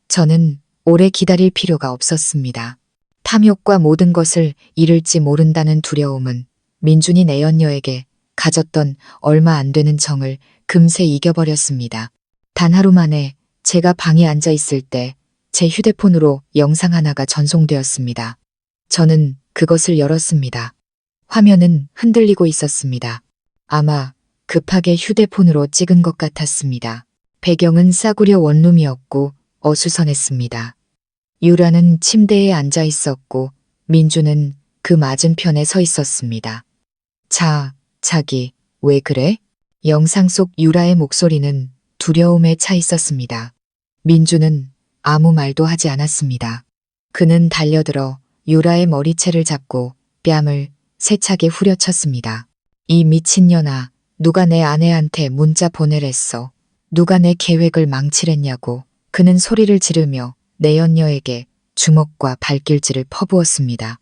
저는 오래 기다릴 필요가 없었습니다. 탐욕과 모든 것을 잃을지 모른다는 두려움은 민준이 내연녀에게 가졌던 얼마 안 되는 정을 금세 이겨버렸습니다. 단 하루 만에 제가 방에 앉아 있을 때 제 휴대폰으로 영상 하나가 전송되었습니다. 저는 그것을 열었습니다. 화면은 흔들리고 있었습니다. 아마 급하게 휴대폰으로 찍은 것 같았습니다. 배경은 싸구려 원룸이었고 어수선했습니다. 유라는 침대에 앉아 있었고 민주는 그 맞은편에 서 있었습니다. 자기, 왜 그래? 영상 속 유라의 목소리는 두려움에 차 있었습니다. 민주는 아무 말도 하지 않았습니다. 그는 달려들어 유라의 머리채를 잡고 뺨을 세차게 후려쳤습니다. 이 미친년아, 누가 내 아내한테 문자 보내랬어. 누가 내 계획을 망칠했냐고. 그는 소리를 지르며 내연녀에게 주먹과 발길질을 퍼부었습니다.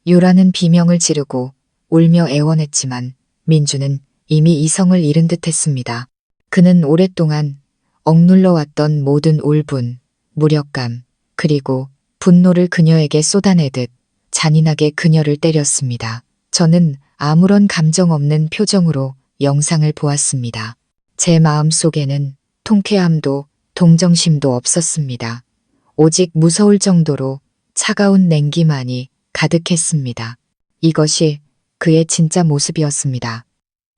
유라는 비명을 지르고 울며 애원했지만 민주는 이미 이성을 잃은 듯했습니다. 그는 오랫동안 억눌러왔던 모든 울분, 무력감, 그리고 분노를 그녀에게 쏟아내듯 잔인하게 그녀를 때렸습니다. 저는 아무런 감정 없는 표정으로 영상을 보았습니다. 제 마음속에는 통쾌함도 동정심도 없었습니다. 오직 무서울 정도로 차가운 냉기만이 가득했습니다. 이것이 그의 진짜 모습이었습니다.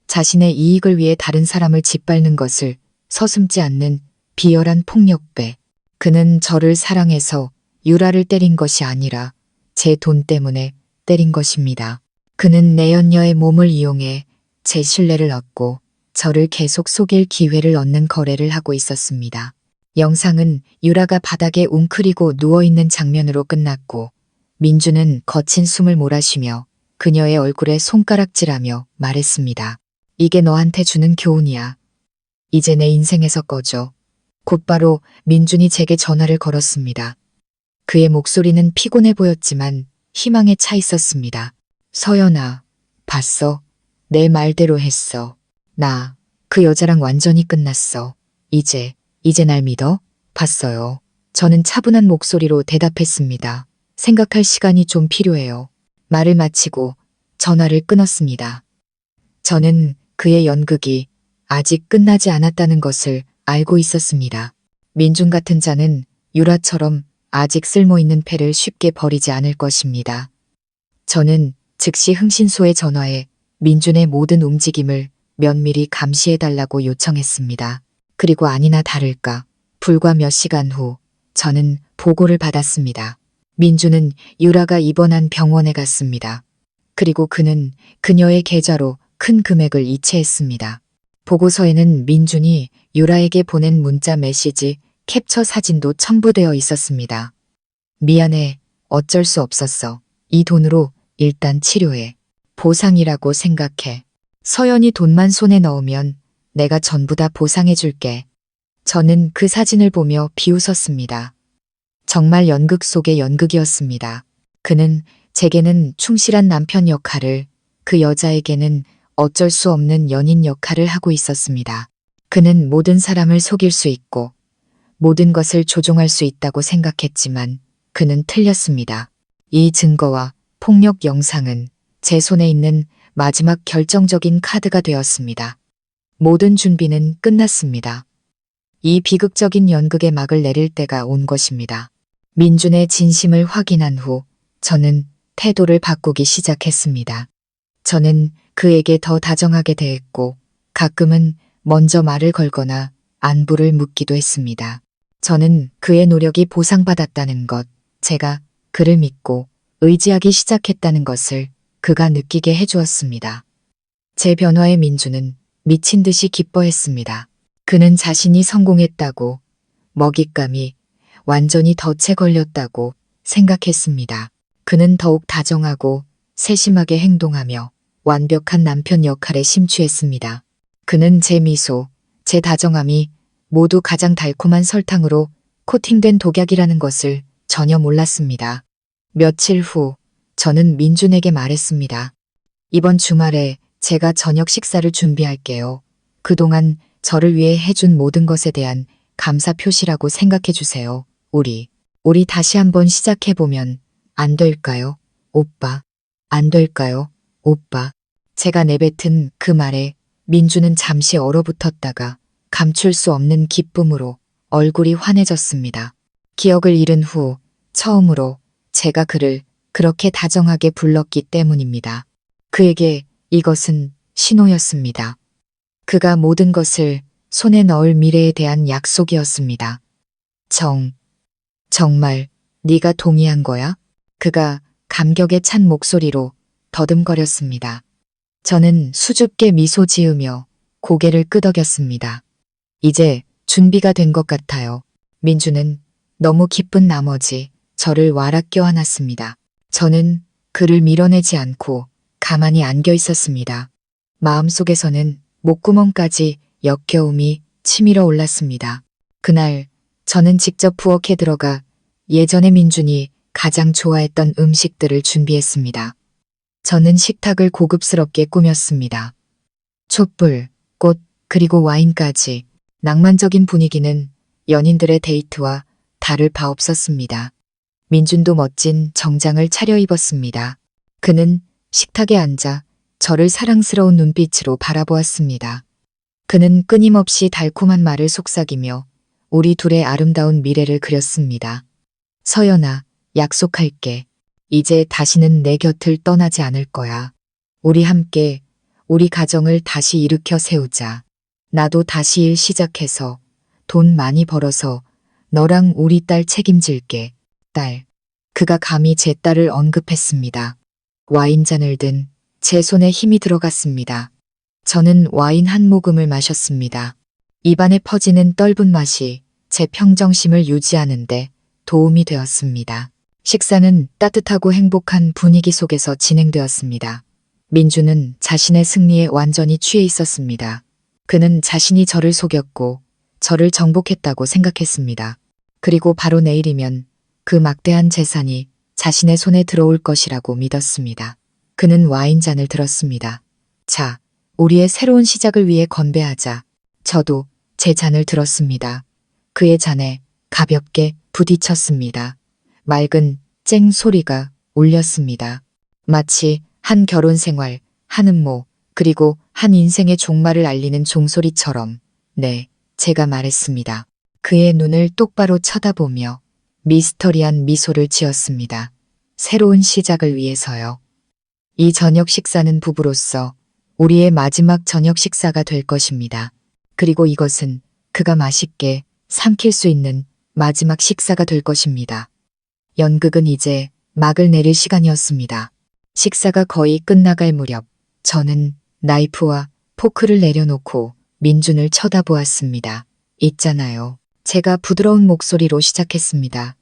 자신의 이익을 위해 다른 사람을 짓밟는 것을 서슴지 않는 비열한 폭력배. 그는 저를 사랑해서 유라를 때린 것이 아니라 제 돈 때문에 때린 것입니다. 그는 내연녀의 몸을 이용해 제 신뢰를 얻고 저를 계속 속일 기회를 얻는 거래를 하고 있었습니다. 영상은 유라가 바닥에 웅크리고 누워있는 장면으로 끝났고 민주는 거친 숨을 몰아쉬며 그녀의 얼굴에 손가락질하며 말했습니다. 이게 너한테 주는 교훈이야. 이제 내 인생에서 꺼져. 곧바로 민준이 제게 전화를 걸었습니다. 그의 목소리는 피곤해 보였지만 희망에 차 있었습니다. 서연아, 봤어? 내 말대로 했어. 나 그 여자랑 완전히 끝났어. 이제 날 믿어? 봤어요. 저는 차분한 목소리로 대답했습니다. 생각할 시간이 좀 필요해요. 말을 마치고 전화를 끊었습니다. 저는 그의 연극이 아직 끝나지 않았다는 것을 알고 있었습니다. 민준 같은 자는 유라처럼 아직 쓸모있는 패를 쉽게 버리지 않을 것입니다. 저는 즉시 흥신소에 전화해 민준의 모든 움직임을 면밀히 감시해달라고 요청했습니다. 그리고 아니나 다를까 불과 몇 시간 후 저는 보고를 받았습니다. 민준은 유라가 입원한 병원에 갔습니다. 그리고 그는 그녀의 계좌로 큰 금액을 이체했습니다. 보고서에는 민준이 유라에게 보낸 문자 메시지 캡처 사진도 첨부되어 있었습니다. 미안해. 어쩔 수 없었어. 이 돈으로 일단 치료해. 보상이라고 생각해. 서연이 돈만 손에 넣으면 내가 전부 다 보상해 줄게. 저는 그 사진을 보며 비웃었습니다. 정말 연극 속의 연극이었습니다. 그는 제게는 충실한 남편 역할을, 그 여자에게는 어쩔 수 없는 연인 역할을 하고 있었습니다. 그는 모든 사람을 속일 수 있고 모든 것을 조종할 수 있다고 생각했지만 그는 틀렸습니다. 이 증거와 폭력 영상은 제 손에 있는 마지막 결정적인 카드가 되었습니다. 모든 준비는 끝났습니다. 이 비극적인 연극의 막을 내릴 때가 온 것입니다. 민준의 진심을 확인한 후 저는 태도를 바꾸기 시작했습니다. 저는 그에게 더 다정하게 대했고 가끔은 먼저 말을 걸거나 안부를 묻기도 했습니다. 저는 그의 노력이 보상받았다는 것, 제가 그를 믿고 의지하기 시작했다는 것을 그가 느끼게 해주었습니다. 제 변화에 민주는 미친 듯이 기뻐했습니다. 그는 자신이 성공했다고, 먹잇감이 완전히 덫에 걸렸다고 생각했습니다. 그는 더욱 다정하고 세심하게 행동하며 완벽한 남편 역할에 심취했습니다. 그는 제 미소, 제 다정함이 모두 가장 달콤한 설탕으로 코팅된 독약이라는 것을 전혀 몰랐습니다. 며칠 후 저는 민준에게 말했습니다. 이번 주말에 제가 저녁 식사를 준비할게요. 그동안 저를 위해 해준 모든 것에 대한 감사 표시라고 생각해 주세요. 우리 다시 한번 시작해보면 안 될까요? 오빠. 안 될까요? 오빠. 제가 내뱉은 그 말에 민주는 잠시 얼어붙었다가 감출 수 없는 기쁨으로 얼굴이 환해졌습니다. 기억을 잃은 후 처음으로 제가 그를 그렇게 다정하게 불렀기 때문입니다. 그에게 이것은 신호였습니다. 그가 모든 것을 손에 넣을 미래에 대한 약속이었습니다. 정말 네가 동의한 거야? 그가 감격에 찬 목소리로 더듬거렸습니다. 저는 수줍게 미소 지으며 고개를 끄덕였습니다. 이제 준비가 된 것 같아요. 민주는 너무 기쁜 나머지 저를 와락 껴안았습니다. 저는 그를 밀어내지 않고 가만히 안겨 있었습니다. 마음속에서는 목구멍까지 역겨움이 치밀어 올랐습니다. 그날 저는 직접 부엌에 들어가 예전에 민준이 가장 좋아했던 음식들을 준비했습니다. 저는 식탁을 고급스럽게 꾸몄습니다. 촛불, 꽃, 그리고 와인까지 낭만적인 분위기는 연인들의 데이트와 다를 바 없었습니다. 민준도 멋진 정장을 차려입었습니다. 그는 식탁에 앉아 저를 사랑스러운 눈빛으로 바라보았습니다. 그는 끊임없이 달콤한 말을 속삭이며 우리 둘의 아름다운 미래를 그렸습니다. 서연아, 약속할게. 이제 다시는 내 곁을 떠나지 않을 거야. 우리 함께 우리 가정을 다시 일으켜 세우자. 나도 다시 일 시작해서 돈 많이 벌어서 너랑 우리 딸 책임질게. 딸. 그가 감히 제 딸을 언급했습니다. 와인잔을 든 제 손에 힘이 들어갔습니다. 저는 와인 한 모금을 마셨습니다. 입안에 퍼지는 떫은 맛이 제 평정심을 유지하는데 도움이 되었습니다. 식사는 따뜻하고 행복한 분위기 속에서 진행되었습니다. 민주는 자신의 승리에 완전히 취해 있었습니다. 그는 자신이 저를 속였고 저를 정복했다고 생각했습니다. 그리고 바로 내일이면 그 막대한 재산이 자신의 손에 들어올 것이라고 믿었습니다. 그는 와인잔을 들었습니다. 자, 우리의 새로운 시작을 위해 건배하자. 저도 제 잔을 들었습니다. 그의 잔에 가볍게 부딪혔습니다. 맑은 쨍 소리가 울렸습니다. 마치 한 결혼 생활, 한 음모, 그리고 한 인생의 종말을 알리는 종소리처럼. 네, 제가 말했습니다. 그의 눈을 똑바로 쳐다보며 미스터리한 미소를 지었습니다. 새로운 시작을 위해서요. 이 저녁 식사는 부부로서 우리의 마지막 저녁 식사가 될 것입니다. 그리고 이것은 그가 맛있게 삼킬 수 있는 마지막 식사가 될 것입니다. 연극은 이제 막을 내릴 시간이었습니다. 식사가 거의 끝나갈 무렵 저는 나이프와 포크를 내려놓고 민준을 쳐다보았습니다. 있잖아요. 제가 부드러운 목소리로 시작했습니다.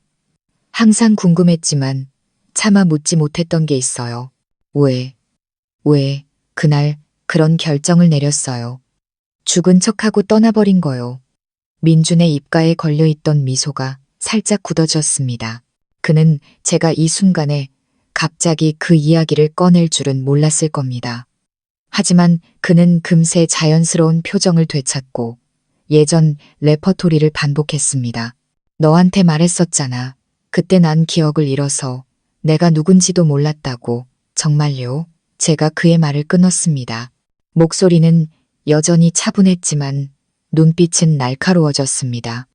항상 궁금했지만 차마 묻지 못했던 게 있어요. 왜 그날 그런 결정을 내렸어요. 죽은 척하고 떠나버린 거요. 민준의 입가에 걸려있던 미소가 살짝 굳어졌습니다. 그는 제가 이 순간에 갑자기 그 이야기를 꺼낼 줄은 몰랐을 겁니다. 하지만 그는 금세 자연스러운 표정을 되찾고 예전 레퍼토리를 반복했습니다. 너한테 말했었잖아. 그때 난 기억을 잃어서 내가 누군지도 몰랐다고. 정말요? 제가 그의 말을 끊었습니다. 목소리는 여전히 차분했지만 눈빛은 날카로워졌습니다.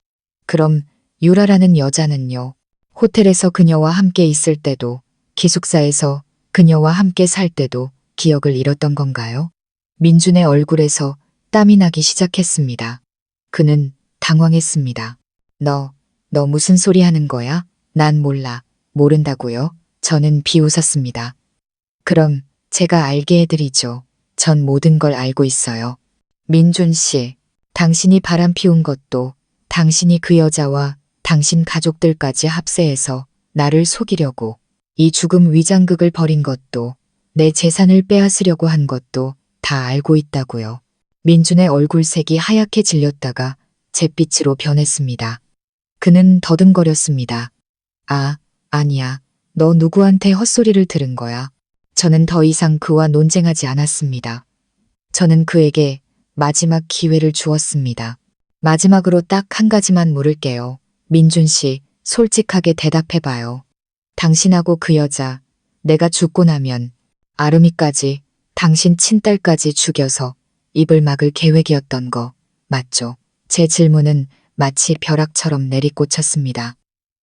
그럼 유라라는 여자는요? 호텔에서 그녀와 함께 있을 때도, 기숙사에서 그녀와 함께 살 때도 기억을 잃었던 건가요? 민준의 얼굴에서 땀이 나기 시작했습니다. 그는 당황했습니다. 너 무슨 소리 하는 거야? 난 몰라. 모른다고요? 저는 비웃었습니다. 그럼 제가 알게 해드리죠. 전 모든 걸 알고 있어요. 민준 씨, 당신이 바람 피운 것도 당신이 그 여자와 당신 가족들까지 합세해서 나를 속이려고 이 죽음 위장극을 벌인 것도 내 재산을 빼앗으려고 한 것도 다 알고 있다고요. 민준의 얼굴색이 하얗게 질렸다가 잿빛으로 변했습니다. 그는 더듬거렸습니다. 아니야. 너 누구한테 헛소리를 들은 거야. 저는 더 이상 그와 논쟁하지 않았습니다. 저는 그에게 마지막 기회를 주었습니다. 마지막으로 딱 한 가지만 물을게요. 민준 씨, 솔직하게 대답해봐요. 당신하고 그 여자, 내가 죽고 나면 아름이까지, 당신 친딸까지 죽여서 입을 막을 계획이었던 거 맞죠? 제 질문은 마치 벼락처럼 내리꽂혔습니다.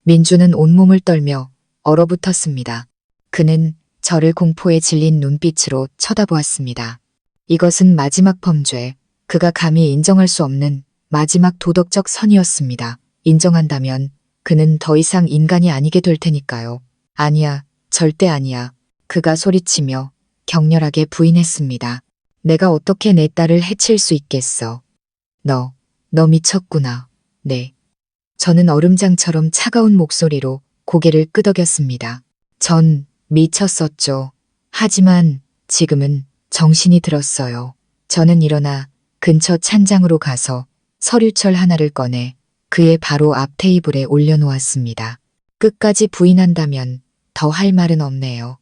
민주는 온몸을 떨며 얼어붙었습니다. 그는 저를 공포에 질린 눈빛으로 쳐다보았습니다. 이것은 마지막 범죄, 그가 감히 인정할 수 없는 마지막 도덕적 선이었습니다. 인정한다면 그는 더 이상 인간이 아니게 될 테니까요. 아니야, 절대 아니야. 그가 소리치며 격렬하게 부인했습니다. 내가 어떻게 내 딸을 해칠 수 있겠어. 너 미쳤구나. 네. 저는 얼음장처럼 차가운 목소리로 고개를 끄덕였습니다. 전 미쳤었죠. 하지만 지금은 정신이 들었어요. 저는 일어나 근처 찬장으로 가서 서류철 하나를 꺼내 그의 바로 앞 테이블에 올려놓았습니다. 끝까지 부인한다면 더 할 말은 없네요.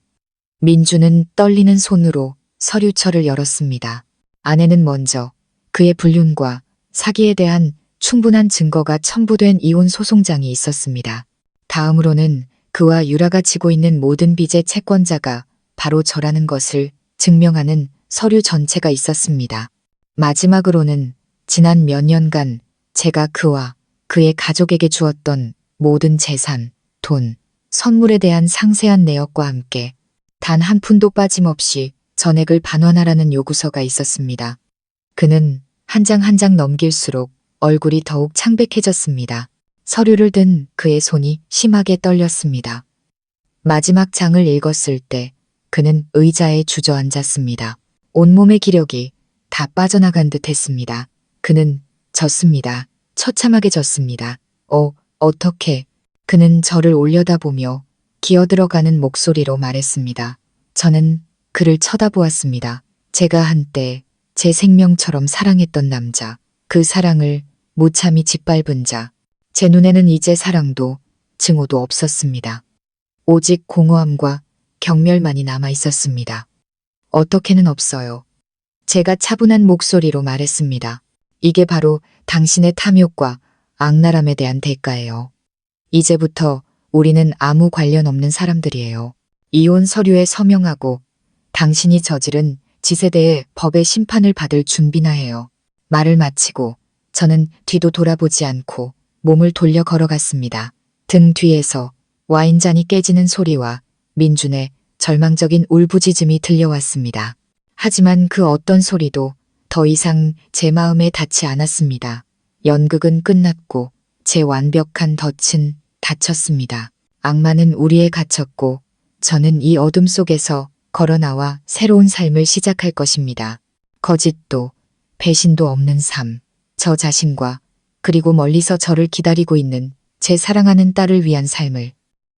민주는 떨리는 손으로 서류철을 열었습니다. 안에는 먼저 그의 불륜과 사기에 대한 충분한 증거가 첨부된 이혼 소송장이 있었습니다. 다음으로는 그와 유라가 지고 있는 모든 빚의 채권자가 바로 저라는 것을 증명하는 서류 전체가 있었습니다. 마지막으로는 지난 몇 년간 제가 그와 그의 가족에게 주었던 모든 재산, 돈, 선물에 대한 상세한 내역과 함께 단 한 푼도 빠짐없이 전액을 반환하라는 요구서가 있었습니다. 그는 한 장 한 장 넘길수록 얼굴이 더욱 창백해졌습니다. 서류를 든 그의 손이 심하게 떨렸습니다. 마지막 장을 읽었을 때 그는 의자에 주저앉았습니다. 온몸의 기력이 다 빠져나간 듯 했습니다. 그는 졌습니다. 처참하게 졌습니다. 어떻게? 그는 저를 올려다보며 기어들어가는 목소리로 말했습니다. 저는 그를 쳐다보았습니다. 제가 한때 제 생명처럼 사랑했던 남자, 그 사랑을 무참히 짓밟은 자, 제 눈에는 이제 사랑도 증오도 없었습니다. 오직 공허함과 경멸만이 남아 있었습니다. 어떻게는 없어요. 제가 차분한 목소리로 말했습니다. 이게 바로 당신의 탐욕과 악랄함에 대한 대가예요. 이제부터 우리는 아무 관련 없는 사람들이에요. 이혼 서류에 서명하고 당신이 저지른 짓에 대해 법의 심판을 받을 준비나 해요. 말을 마치고 저는 뒤도 돌아보지 않고 몸을 돌려 걸어갔습니다. 등 뒤에서 와인잔이 깨지는 소리와 민준의 절망적인 울부짖음이 들려왔습니다. 하지만 그 어떤 소리도 더 이상 제 마음에 닿지 않았습니다. 연극은 끝났고 제 완벽한 덫은 닫혔습니다. 악마는 우리에 갇혔고 저는 이 어둠 속에서 걸어나와 새로운 삶을 시작할 것입니다. 거짓도 배신도 없는 삶, 저 자신과 그리고 멀리서 저를 기다리고 있는 제 사랑하는 딸을 위한 삶을